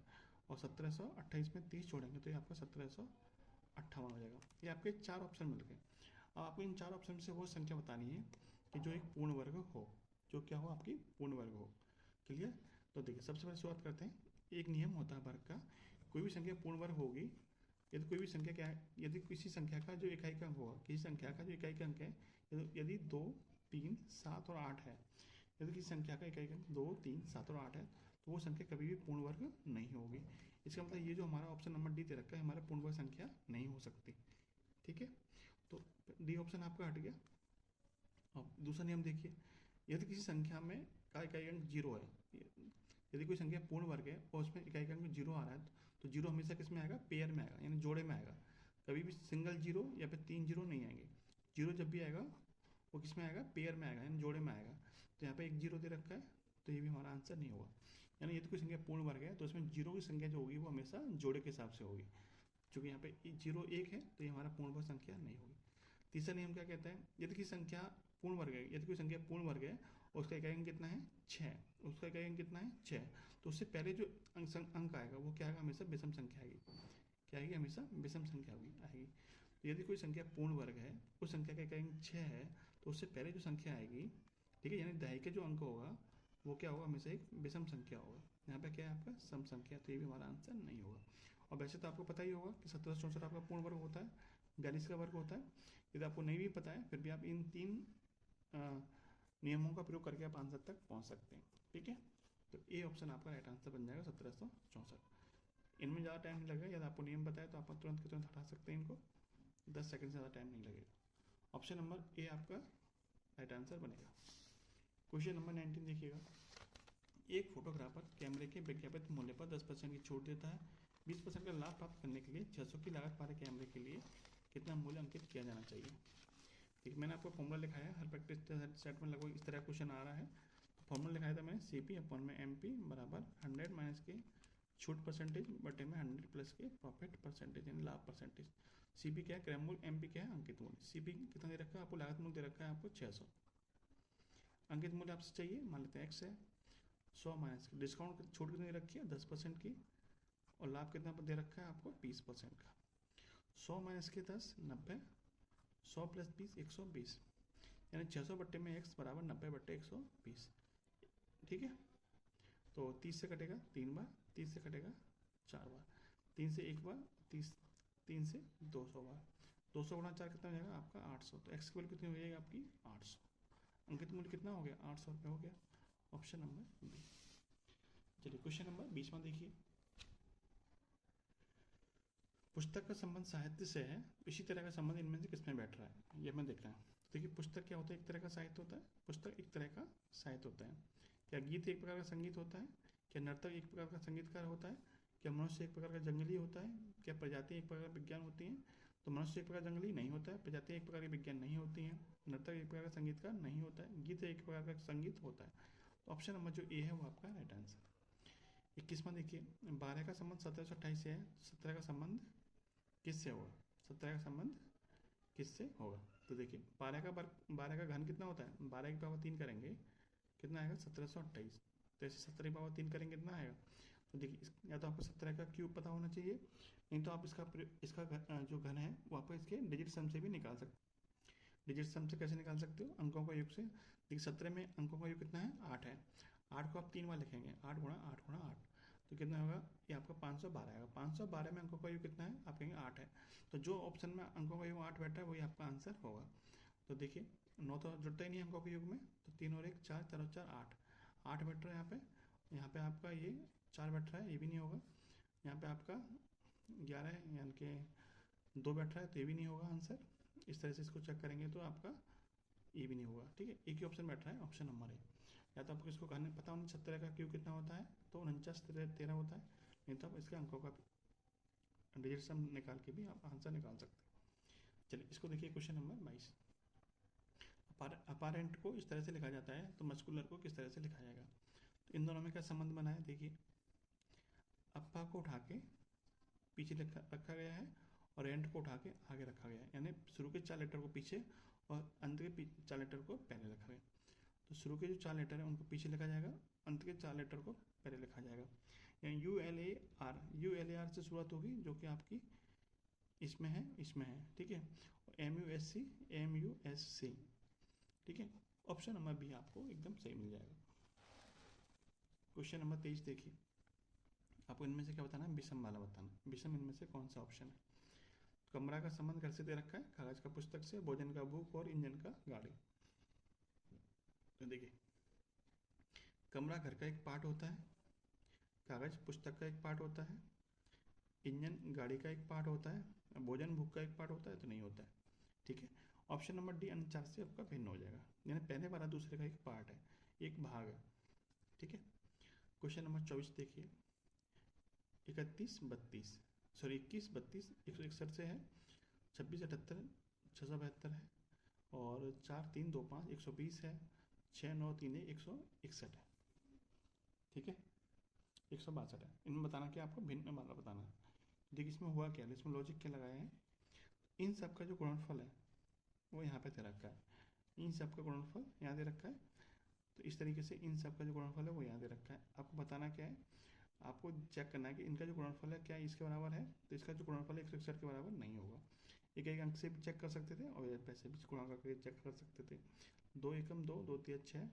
और 1728 में 30 जोड़ेंगे तो ये आपका 1758 हो जाएगा। ये आपके 4 ऑप्शन मिल गए। अब आपको इन 4 ऑप्शन से वो संख्या बतानी है कि जो एक पूर्ण वर्ग हो, जो क्या हो आपकी पूर्ण वर्ग हो। क्लियर? तो देखिए सबसे पहले शुरुआत करते हैं। एक नियम होता है वर्ग का, कोई भी संख्या पूर्ण वर्ग होगी यदि कोई भी संख्या क्या है, यदि किसी संख्या का जो इकाई का अंक होगा, किसी संख्या का जो इकाई का अंक है, यदि 2, 3, 7 और 8 है, यदि किसी संख्या का इकाई का अंक 2, 3, 7 और 8 है तो वो संख्या कभी भी पूर्ण वर्ग नहीं होगी। इसका मतलब ये जो हमारा ऑप्शन नंबर डी दे रखा है हमारा पूर्ण वर्ग संख्या नहीं हो सकती। ठीक है, तो डी ऑप्शन आपका हट गया। अब दूसरा नियम देखिए, यदि किसी संख्या में का इकाई अंक 0 है, यदि कोई संख्या पूर्ण वर्ग है और उसमें इकाई का अंक 0 आ रहा है तो 0 हमेशा किस में आएगा, पेयर में आएगा, यानी जोड़े में आएगा। कभी भी सिंगल 0 या फिर 3 0 नहीं आएंगे। 0 जब भी आएगा वो किस में आएगा, पेयर में आएगा, यानी जोड़े में आएगा। तो यहाँ पे एक 0 दे रखा है तो ये भी हमारा आंसर नहीं होगा। यानी यदि कोई संख्या पूर्ण वर्ग है तो उसमें 0 की संख्या जो होगी वो हमेशा जोड़े के हिसाब से होगी। चूँकि यहाँ पे 0 1 है तो ये हमारा पूर्ण वर्ग संख्या नहीं होगी। तीसरा नियम क्या कहता है, यदि किसी संख्या पूर्ण वर्ग है, यदि कोई संख्या पूर्ण वर्ग है और उसका इकाई अंक कितना है 6, उसका इकाई अंक कितना है 6, तो उससे पहले जो अंक आएगा वो क्या आएगा, हमेशा विषम संख्या आएगी। क्या आएगी, हमेशा विषम संख्या आएगी। तो यदि कोई संख्या पूर्ण वर्ग है, उस संख्या का इकाई अंक 6 है, तो उससे पहले जो संख्या आएगी, ठीक है, यानी दहाई के जो अंक होगा वो क्या होगा, हमेशा एक विषम संख्या होगा। यहाँ पे क्या है आपका सम संख्या, तो ये भी हमारा आंसर नहीं होगा। और वैसे तो आपको पता ही होगा कि 1764 आपका पूर्ण वर्ग होता है, 42 का वर्ग होता है। यदि आपको नहीं भी पता है फिर भी आप इन 3 नियमों का प्रयोग करके आप आंसर तक पहुंच सकते हैं। ठीक है, तो ए ऑप्शन आपका राइट आंसर बन जाएगा 1764। इनमें ज़्यादा टाइम नहीं लगेगा, यदि आपको नियम बताए तो आप तुरंत के तुरंत हटा सकते हैं इनको, 10 सेकंड से ज़्यादा टाइम नहीं लगेगा। ऑप्शन नंबर ए आपका राइट आंसर बनेगा। क्वेश्चन नंबर 19 देखिएगा, एक फोटोग्राफर कैमरे के विज्ञापित मूल्य पर 10% की छूट देता है। 20% का लाभ प्राप्त करने के लिए 600 की लागत वाले कैमरे के लिए कितना मूल्य अंकित किया जाना चाहिए। ठीक, मैंने आपको फॉर्मूला लिखाया है, हर प्रैक्टिस सेट में लगभग इस तरह क्वेश्चन आ रहा है। तो फॉर्मूला लिखाया था मैंने, CP अपन में MP बराबर 100 माइनस के छूट परसेंटेज बटे में 100 प्लस के प्रॉफिट परसेंटेज, यानी लाभ परसेंटेज। CP क्या है, क्रय मूल्य, MP क्या है, अंकित मूल्य। CP कितना दे रखा है आपको, लागत मूल्य दे रखा है आपको 600, अंकित मूल्य आपसे चाहिए, मान लेते हैं X है। 100 माइनस डिस्काउंट छूट कितनी दे रखी है, 10% की, और लाभ कितना दे रखा है आपको 20% का। 100 माइनस के 10 90, 100 प्लस 20 120, यानी 600 बट्टे में x बराबर 90 बट्टे 120। ठीक है, तो 30 से कटेगा 3 बार, 30 से कटेगा 4 बार, 3 से 1 बार, 3 से 200 बार, 200 गुणा 4 कितना हो जाएगा आपका 800। तो x की वैल्यू कितनी हो जाएगी आपकी 800, अंकित मूल्य कितना हो गया 800 रुपये हो गया। Option number B. चलिए क्वेश्चन नंबर 20 में देखिए, पुस्तक का संबंध साहित्य से है, इसी तरह का संबंध इनमें से किसमें बैठ रहा है, ये हमें देखना है। देखिए पुस्तक क्या होता है, एक तरह का साहित्य होता है, पुस्तक एक तरह का साहित्य होता है। क्या गीत एक प्रकार का संगीत होता है, क्या नर्तक एक प्रकार का संगीतकार होता है, क्या मनुष्य एक प्रकार का जंगली होता है, क्या प्रजाति एक प्रकार का विज्ञान होती है। तो मनुष्य एक प्रकार जंगली नहीं होता है, प्रजाति एक प्रकार की विज्ञान नहीं होती है, नर्तक एक प्रकार का संगीतकार नहीं होता है, गीत एक प्रकार का संगीत होता है। तो ऑप्शन नंबर जो ए है वो आपका राइट आंसर। 21वां देखिए, 12 का संबंध 1728 से है, 17 का संबंध किससे होगा, 17 का संबंध किससे होगा। तो देखिए 12 का घन कितना होता है, 12 की पावर 3 करेंगे कितना आएगा 1728, तो ऐसे 17 की पावर 3 करेंगे कितना आएगा। तो देखिए या तो आपको 17 का क्यूब पता होना चाहिए, नहीं तो आप इसका जो घन है वो आप इसके डिजिट सम से भी निकाल सकते हो। डिजिट सम से कैसे निकाल सकते हो, अंकों का योग से। देखिए 17 में अंकों का योग कितना है 8 है, 8 को आप 3 बार लिखेंगे, 8 गुणा 8 गुणा 8, तो कितना होगा ये आपका 512 आएगा। 512 में अंकों का योग कितना है, आप कहेंगे 8 है, तो जो ऑप्शन में अंकों का योग 8 बैठा है वही आपका आंसर होगा। तो देखिए 9 तो जुड़ता ही नहीं अंकों के योग में, तो 3 और 1 4, 4 और 4 8, 8 बैठ रहा है यहाँ पे आपका ये 4 बैठ रहा है, ये भी नहीं होगा। यहाँ पे आपका 11 है, यानी कि 2 बैठ रहा है, तो ये भी नहीं होगा आंसर। इस तरह से इसको चेक करेंगे तो आपका ये भी नहीं होगा। ठीक है, एक ही ऑप्शन बैठ रहा है, ऑप्शन नंबर है। या तो आपको इसको कहने पता होना 17 का क्यू कितना होता है, तो 49 13 होता है, नहीं तो आप इसके अंकों का डिजिट सम निकाल के भी आप आंसर निकाल सकते हैं। चलिए इसको देखिए क्वेश्चन नंबर 22, अपारेंट को इस तरह से लिखा जाता है तो मस्कुलर को किस तरह से लिखा जाएगा। तो इन दोनों में क्या संबंध बना है, देखिए अप्पा को उठा के पीछे रखा गया है और एंड को उठा के आगे रखा गया है, यानी शुरू के 4 लेटर को पीछे और अंत के 4 लेटर को पहले रखा गया। तो शुरू के जो 4 लेटर है उनको पीछे लिखा जाएगा, अंत के 4 लेटर को पहले लिखा जाएगा। ULAR से शुरुआत होगी, जो कि आपकी इसमें है, ठीक है। MUSC, ठीक है। ऑप्शन नंबर बी आपको एकदम सही मिल जाएगा। क्वेश्चन नंबर 23 देखिए, आपको इनमें से क्या बताना है, विषम वाला बताना है। विषम इनमें से कौन सा ऑप्शन है। कमरा का संबंध घर से दे रखा है, कागज का पुस्तक से, भोजन का भूख और इंजन का गाड़ी। तो देखिए, कमरा घर का एक पार्ट होता है, कागज पुस्तक का एक पार्ट होता है, इंजन गाड़ी का एक पार्ट होता है, भोजन भूख का एक पार्ट होता है, तो नहीं होता है, ठीक है। ऑप्शन नंबर डी अन्य चार से आपका भिन्न हो जाएगा, यानी पहले वाला दूसरे का एक पार्ट है, एक भाग है, ठीक है। क्वेश्चन नंबर 24 देखिए, 21 32 161 से है, 26 78 672 है, और 4 3 2 5 120 है, 6 9 3 161 है, ठीक है। 162 है। इनमें बताना क्या, आपको भिन्न वाला बताना है। देखिए इसमें हुआ क्या, इसमें लॉजिक क्या लगाया है, इन सब का जो गुणनफल है वो यहाँ पे दे रखा है, इन सब का गुणनफल यहाँ दे रखा है। तो इस तरीके से इन सब का जो गुणनफल है वो यहाँ दे रखा है। आपको बताना क्या है, आपको चेक करना है कि इनका जो गुणनफल है क्या इसके बराबर है, तो इसका जो गुणनफल है 161 के बराबर नहीं होगा। एक एक अंक से भी चेक कर सकते थे और पैसे भी गुणा करके चेक कर सकते थे। 2 एकम 2 2 3 6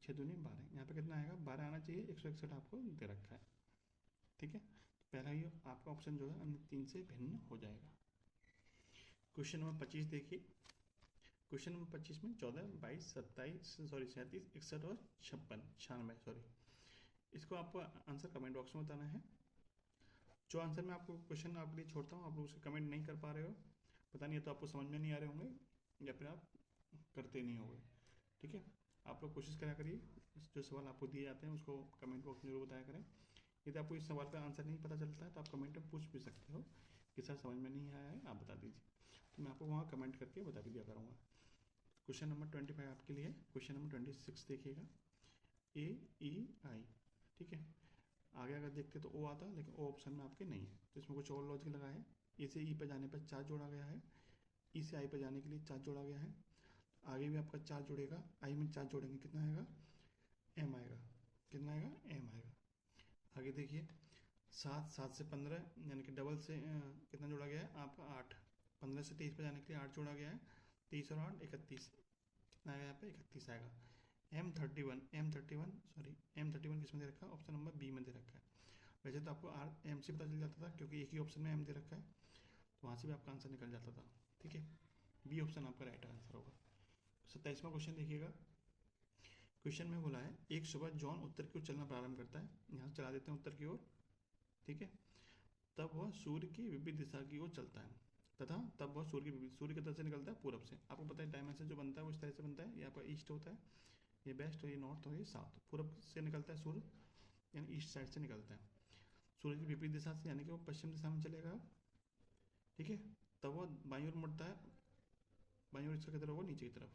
6 दूनी 12, यहाँ पे कितना आएगा 12 आना चाहिए, 161 आपको दे रखा है, ठीक है। पहला ही आपका ऑप्शन जो है अन्य तीन से भिन्न हो जाएगा। क्वेश्चन नंबर 25 देखिए, क्वेश्चन नंबर 25 में 14 22 27 37 61 और 96 इसको आपको आंसर कमेंट बॉक्स में बताना है। जो आंसर मैं आपको क्वेश्चन आपके लिए छोड़ता हूँ, आप लोग उसके कमेंट नहीं कर पा रहे हो, पता नहीं है तो आपको समझ में नहीं आ रहे होंगे या फिर आप करते नहीं होंगे, ठीक है। आप लोग कोशिश करा करिए, जो सवाल आपको दिए जाते हैं उसको कमेंट बॉक्स में जरूर बताया करें। यदि आपको इस सवाल का आंसर नहीं पता चलता है तो आप कमेंट में पूछ भी सकते हो कि सर समझ में नहीं आया है, आप बता दीजिए, तो मैं आपको वहाँ कमेंट करके बता भी दिया करूँगा। क्वेश्चन नंबर 25 आपके लिए। क्वेश्चन नंबर 26 देखिएगा, AEI, ठीक है। आगे अगर देखते तो ओ आता, लेकिन ओ ऑप्शन में आपके नहीं है, तो इसमें कुछ और लॉजिक लगा है। ए से ई पर जाने पर 4 जोड़ा गया है, ई से आई पर जाने के लिए 4 जोड़ा गया है, आगे भी आपका 4 जुड़ेगा, आई में 4 जोड़ेंगे कितना आएगा, एम आएगा, कितना आएगा, एम आएगा। आगे देखिए 7 से 15 यानी कि डबल से कितना जोड़ा गया है आपका 8, 15 से 23 पर जाने के लिए 8 जोड़ा गया है, 30 और 8 31, कितना आएगा यहाँ पे 31 आएगा। M31 किस में दे रखा है, ऑप्शन नंबर बी में दे रखा है। वैसे तो आपको M से पता चल जाता था क्योंकि एक ही ऑप्शन में M दे रखा है, तो वहाँ से भी आपका आंसर निकल जाता था, ठीक है। बी ऑप्शन आपका राइट आंसर होगा। 27वां क्वेश्चन देखिएगा, क्वेश्चन में बोला है एक सुबह जॉन उत्तर की ओर चलना प्रारंभ करता है, यहाँ से चला देते हैं उत्तर की ओर, ठीक है। तब वह सूर्य की विपरीत दिशा की ओर चलता है तथा तब वह सूर्य की तरफ से निकलता है पूरब से। आपको पता है डायमेंशन जो बनता है वो इस तरह से बनता है, ये आपका ईस्ट होता है, ये वेस्ट और ये नॉर्थ और ये साउथ। पूरब से निकलता है सूर्य, यानी ईस्ट साइड से निकलता है, सूर्य की विपरीत दिशा से यानी कि वो पश्चिम दिशा में चलेगा, ठीक है। तब वह बाईं ओर मुड़ता है, बाईं ओर इसका किधर होगा, नीचे की तरफ,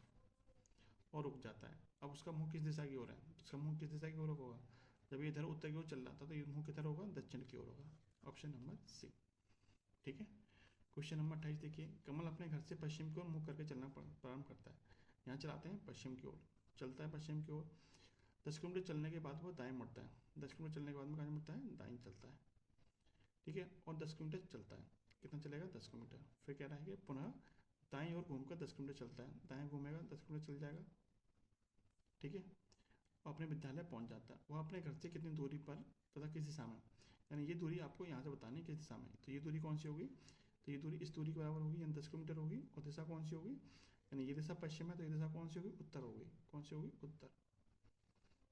और रुक जाता है। अब उसका मुंह किस दिशा की ओर है, उसका मुंह किस दिशा की ओर होगा, जब ये इधर उत्तर की ओर चल रहा था तो ये मुंह किधर होगा, दक्षिण की ओर होगा, ऑप्शन नंबर सी, ठीक है। क्वेश्चन नंबर 28 देखिए, कमल अपने घर से पश्चिम की ओर मुंह करके चलना प्रारंभ करता है, यहाँ चलाते हैं पश्चिम की ओर, चलता है पश्चिम की ओर। 10 किलोमीटर चलने के बाद वो दाएं मुड़ता है, 10 किलोमीटर चलने के बाद में कहाँ मुड़ता है, दाएं चलता है, ठीक है। और 10 किलोमीटर चलता है, कितना चलेगा, 10 किलोमीटर। फिर क्या रहेगा, पुनः दाएं ओर घूमकर 10 किलोमीटर चलता है, दाएं घूमेगा 10 किलोमीटर चल जाएगा, ठीक है। और अपने विद्यालय पहुंच जाता है। वह अपने घर से कितनी दूरी पर तथा किस दिशा में, यानी ये दूरी आपको यहाँ से बतानी है किस दिशा में, तो ये दूरी कौन सी होगी, तो ये दूरी इस दूरी के बराबर होगी, यानी 10 किलोमीटर होगी। और दिशा कौन सी होगी, यानी ये दिशा पश्चिम है तो ये दिशा कौन सी होगी, उत्तर होगी, कौन सी होगी, उत्तर।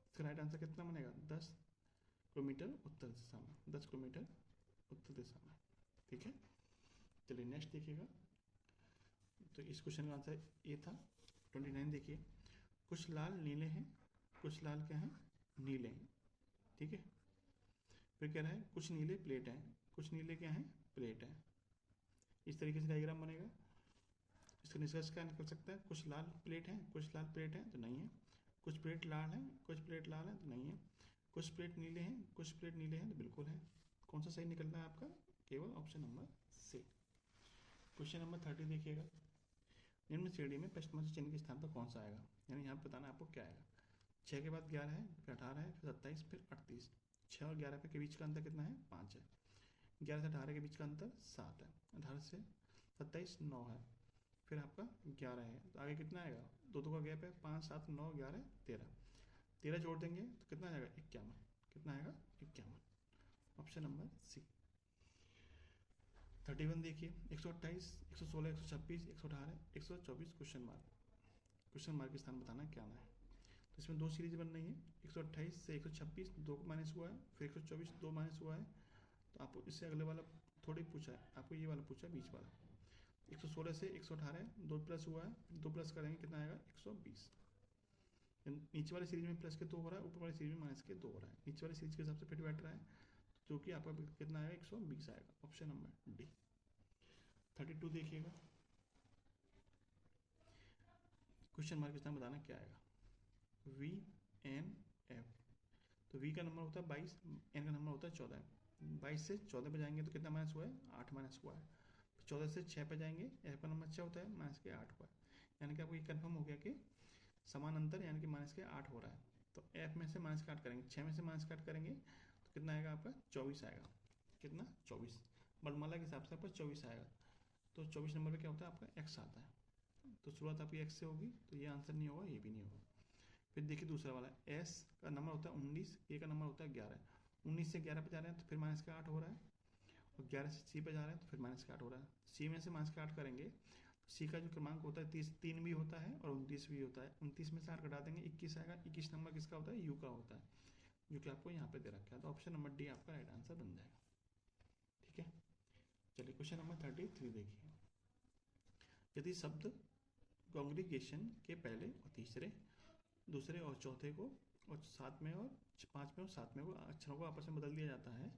इसका राइट आंसर कितना बनेगा, 10 किलोमीटर उत्तर दिशा में, 10 किलोमीटर उत्तर दिशा में, ठीक है। चलिए नेक्स्ट देखिएगा, तो इस क्वेश्चन का आंसर ये था। 29 देखिए, कुछ लाल नीले हैं, कुछ लाल क्या हैं, नीले हैं, ठीक है। फिर कह रहा है कुछ नीले प्लेट हैं, कुछ नीले क्या हैं, प्लेट हैं। इस तरीके से डायग्राम बनेगा। इसका निष्कर्ष क्या निकल सकता है, कुछ लाल प्लेट हैं, कुछ लाल प्लेट हैं, तो नहीं है। कुछ प्लेट लाल हैं, कुछ प्लेट लाल हैं, तो नहीं है। कुछ प्लेट नीले हैं, कुछ प्लेट नीले हैं, तो बिल्कुल है। कौन सा सही निकलता है आपका, केवल option number C. Question number 30 देखिएगा, निम्न श्रेणी में पश्चिम से चिन्ह के स्थान पर कौन सा आएगा, यानी यहाँ बताना आपको क्या आएगा। 6 के बाद 11 है, फिर 18 है, फिर 27, फिर 38। 6 और 11 के बीच का अंतर कितना है? 5 है। 11 से 18 के बीच का अंतर 7 है। 18 से 27 9 है। फिर आपका 11 है, तो आगे कितना आएगा? दो का गैप है, 5 7 9 11 13। 13 जोड़ देंगे तो कितना आएगा? 51। कितना आएगा? 51। ऑप्शन नंबर सी। 31 देखिए, 128 116 126 118 124 क्वेश्चन मार्क। क्वेश्चन मार्क के स्थान बताना क्या आना है। तो इसमें दो सीरीज बन रही है। 128 से 126 2 माइनस हुआ है, फिर 124 2 माइनस हुआ है। तो आपको इससे अगले वाला थोड़ी पूछा है, आपको ये वाला पूछा है, बीच वाला। 116 से 118 2 प्लस हुआ है, 2 प्लस करेंगे कितना आएगा? 120। नीचे वाली सीरीज में प्लस के 2 हो रहा है, ऊपर वाली सीरीज में माइनस के 2 हो रहा है। नीचे वाली सीरीज के हिसाब से फिट बैठ रहा है, जो कि आपका कितना आएगा? 120 आएगा। Option number D. 32 देखिएगा, क्वेश्चन मार्क इसमें बताना क्या आएगा। वी एन एफ, तो वी का नंबर होता है 22, एन का नंबर होता है 14। 22 से 14 पे जाएंगे तो कितना माइनस हुआ है? 8 माइनस हुआ है। 14 से 6 पे जाएंगे, एफ का नंबर 6 होता है, माइनस के 8 हुआ है। यानी कि आपको ये कन्फर्म हो गया कि समान अंतर यानी कि माइनस के 8 हो रहा है। तो एफ में से माइनस का 8 करेंगे, 6 में से माइनस का 8 करेंगे तो कितना आएगा आपका? 24 आएगा। कितना? 24। वर्णमाला के हिसाब से आपका 24 आएगा। तो 24 नंबर पे क्या होता है? आपका एक्स आता है। तो शुरुआत आपकी एक्स से होगी, तो ये आंसर नहीं होगा, ये भी नहीं होगा। फिर देखिए दूसरा वाला, एस का नंबर होता है 19, ए का नंबर होता है 11। 19 से 11 पे जा रहे हैं तो फिर माइनस का 8 हो रहा है, और 11 से सी पे जा रहे हैं तो फिर माइनस का 8 हो रहा है। सी में से माइनस का 8 करेंगे तो सी का जो क्रमांक होता है 3 भी होता है और 29 भी होता है। 29 में से 8 घटा देंगे, 21 आएगा। 21 नंबर किसका होता है? यू का होता है, जो कि आपको यहाँ पे दे रखा है। तो ऑप्शन नंबर डी आपका राइट आंसर बन जाएगा। ठीक है, चलिए क्वेश्चन नंबर 33 देखिए। यदि शब्द कॉन्ग्रीगेशन के पहले और तीसरे, दूसरे और चौथे को, और 7वें और 5वें और 7वें को अक्षरों को आपस में बदल दिया जाता है,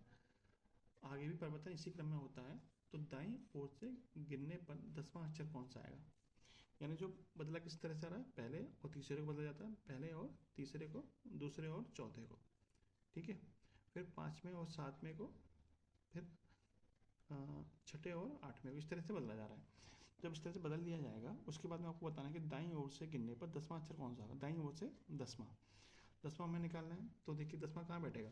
आगे भी परिवर्तन इसी क्रम में होता है, तो दाईं ओर से गिनने पर 10वां अक्षर कौन सा आएगा? यानी जो बदला किस तरह से आ रहा है, पहले और तीसरे को बदला जाता है, पहले और तीसरे को, दूसरे और चौथे को। ठीक है, फिर 5वें और 7वें को, फिर 6ठे और 8वें को, इस तरह से बदला जा रहा है। जब इस तरह से बदल दिया जाएगा, उसके बाद में आपको बताना है कि दाईं ओर से गिनने पर 10वां अक्षर कौन सा होगा। दाईं ओर से 10वां, 10वां हमें निकालना है। तो देखिए 10वां कहाँ बैठेगा?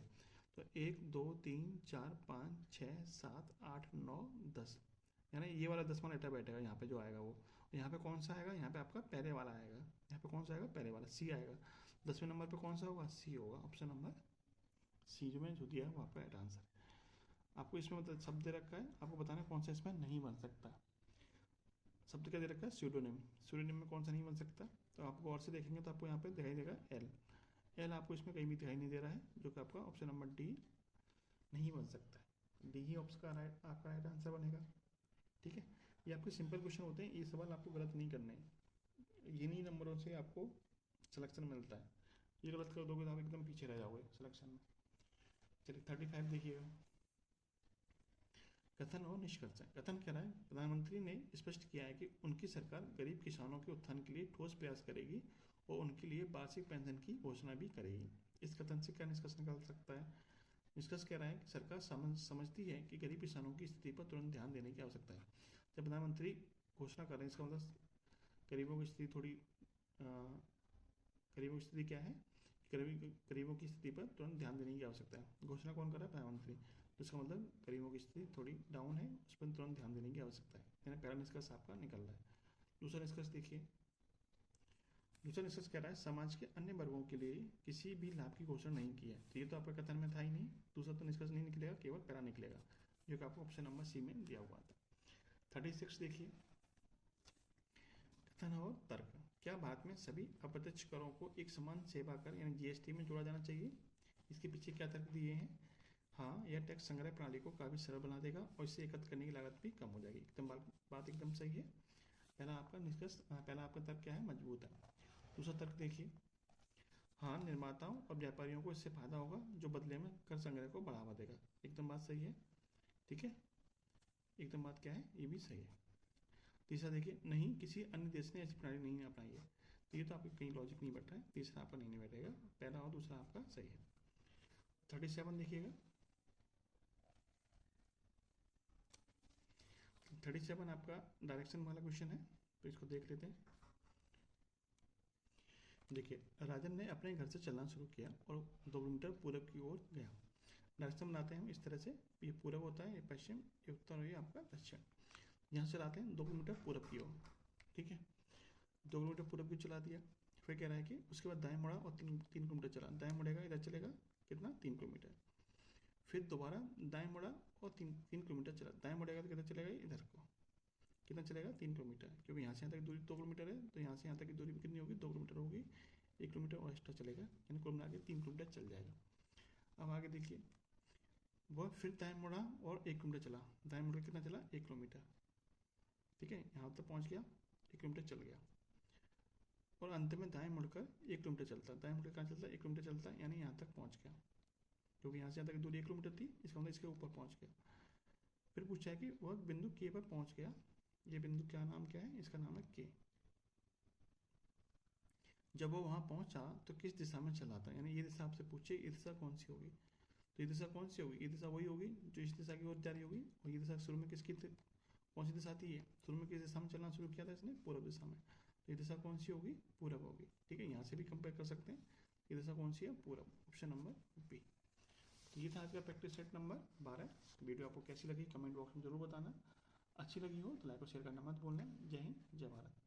तो 1 2 3 4 5 6 7 8 9 10, यानी ये वाला 10वां लेटर बैठेगा यहाँ पे जो आएगा वो। यहाँ पे कौन सा आएगा? यहाँ पे आपका पहले वाला आएगा। यहाँ पे कौन सा आएगा? पहले वाला, सी आएगा। 10वें नंबर पे कौन सा होगा? सी होगा। ऑप्शन नंबर सी जो में जो दिया है वो आपका राइट आंसर है। आपको इसमें मतलब शब्द दे रखा है, आपको बताना है कौन सा इसमें नहीं बन सकता। शब्द क्या दे रखा है? स्यूडोनिम। स्यूडोनिम में कौन सा नहीं बन सकता? तो आपको और से देखेंगे तो आपको यहाँ पे दिखाई देगा एल। एल आपको इसमें कहीं भी दिखाई नहीं दे रहा है, जो कि आपका ऑप्शन नंबर डी नहीं बन सकता है। डी ही ऑप्शन का आपका राइट आंसर बनेगा। ठीक है, ये आपके सिंपल क्वेश्चन होते हैं, ये सवाल आपको गलत नहीं करने हैं। इन्हीं नंबरों से आपको सिलेक्शन मिलता है। ये गलत कर दोगे तो आप एकदम पीछे रह जाओगे सिलेक्शन में। चलिए 35 देखिएगा, कथन और निष्कर्ष। कथन कह रहा है, प्रधानमंत्री ने स्पष्ट किया है कि उनकी सरकार गरीब किसानों के उत्थान के लिए ठोस प्रयास करेगी और उनके लिए वार्षिक पेंशन की घोषणा भी करेगी। इस कथन से क्या निष्कर्ष निकल सकता है? निष्कर्ष कह रहा है कि सरकार समझती है कि गरीब किसानों की स्थिति पर तुरंत ध्यान देने की आवश्यकता है। जब प्रधानमंत्री घोषणा कर रहे हैं, इसका मतलब गरीबों की स्थिति थोड़ी गरीबों की स्थिति क्या है? गरीबों की स्थिति पर तुरंत ध्यान देने की आवश्यकता है। घोषणा कौन कर रहा है? प्रधानमंत्री। तो इसका मतलब गरीबों की स्थिति थोड़ी डाउन है, उस पर तुरंत ध्यान देने की आवश्यकता है। यानी पहला निष्कर्ष आपका निकल रहा है। दूसरा निष्कर्ष देखिए, दूसरा निष्कर्ष कह रहा है समाज के अन्य वर्गों के लिए किसी भी लाभ की घोषणा नहीं की है। तो ये तो आपका कथन में था ही नहीं, दूसरा तो निष्कर्ष नहीं निकलेगा, केवल पैरा निकलेगा, जो कि आपको ऑप्शन नंबर सी में दिया हुआ था। 36 देखिए, कथन और तर्क। क्या भारत में सभी अप्रत्यक्ष करों को एक समान सेवा कर यानी जीएसटी में जोड़ा जाना चाहिए? इसके पीछे क्या तर्क दिए हैं? हाँ, यह टैक्स संग्रह प्रणाली को काफी सरल बना देगा और इससे एकत्र करने की लागत भी कम हो जाएगी। एकदम बात एकदम सही है। पहला आपका निष्कर्ष, पहला आपका तर्क क्या है? मजबूत है। दूसरा तर्क देखिए, हाँ, निर्माताओं और व्यापारियों को इससे फायदा होगा, जो बदले में कर संग्रह को बढ़ावा देगा। एकदम बात सही है। ठीक है, एकदम बात क्या है? ये भी सही है। तीसरा देखिए, नहीं, किसी अन्य देश ने ऐसी प्रणाली नहीं अपनाई है। तो ये तो आपका कहीं लॉजिक नहीं बैठ रहा है, तीसरा आपका नहीं बैठेगा, पहला और दूसरा आपका सही है। 37 देखिएगा, 37 आपका डायरेक्शन वाला क्वेश्चन है, तो इसको देख लेते हैं। देखिए, राजन ने अपने घर से चलना शुरू किया और 2 किलोमीटर पूरब की ओर गया। डायरेक्शन बनाते हैं हम इस तरह से, ये पूरब होता है, ये पश्चिम, ये उत्तर और ये आपका दक्षिण। यहाँ चलाते हैं 2 किलोमीटर पूरब की ओर, ठीक है, 2 किलोमीटर पूरब की चला दिया। फिर कह रहा है कि उसके बाद दाएं मुड़ा और 3 किलोमीटर चला, दाएं मुड़ेगा इधर चलेगा कितना 3 किलोमीटर, फिर दोबारा दाएं मुड़ा और 3 किलोमीटर चला, दाएं मुड़ेगा तो किधर चलेगा इधर को, कितना चलेगा 3 किलोमीटर, क्योंकि यहाँ से यहाँ तक की दूरी 2 किलोमीटर है, तो यहाँ से यहाँ तक की दूरी भी कितनी होगी 2 किलोमीटर होगी, 1 किलोमीटर और एक्स्ट्रा चलेगा, यानी कुल मिला के 3 किलोमीटर चल जाएगा। अब आगे देखिए, वह फिर दाएं मुड़ा और 1 किलोमीटर चला, दाएं मुड़ के कितना चला 1 किलोमीटर, ठीक है, यहाँ तक पहुँच गया, 1 किलोमीटर चल गया, और अंत में दाएं मुड़कर 1 किलोमीटर चलता है, दाएं मुड़कर कहाँ चलता है 1 किलोमीटर चलता है, यानी यहाँ तक पहुँच गया, क्योंकि यहाँ से यहाँ तक दूरी 1 किलोमीटर थी, इसका मतलब इसके ऊपर पहुँच गया। फिर पूछा है कि वह बिंदु के पर पहुँच गया, ये बिंदु क्या नाम क्या है, इसका नाम है के। जब वो वहाँ पहुँचा तो किस दिशा में चला था, यानी ये दिशा आपसे पूछे ये दिशा कौन सी होगी, तो ये दिशा कौन सी होगी, ये दिशा वही होगी जो इस दिशा की ओर जा रही होगी, और ये दिशा शुरू में किसकी कौन सी दिशा थी, ये शुरू में किस दिशा में चलना शुरू किया था इसने, पूर्व दिशा में, तो ये दिशा कौन सी होगी, पूरब होगी, ठीक है, यहाँ से भी कंपेयर कर सकते हैं, ये दिशा कौन सी है, पूरब, ऑप्शन नंबर बी। तो ये था आज का प्रैक्टिस सेट नंबर 12। वीडियो आपको कैसी लगी कमेंट बॉक्स में जरूर बताना, अच्छी लगी हो तो लाइक और शेयर करना मत भूलना। जय हिंद, जय भारत।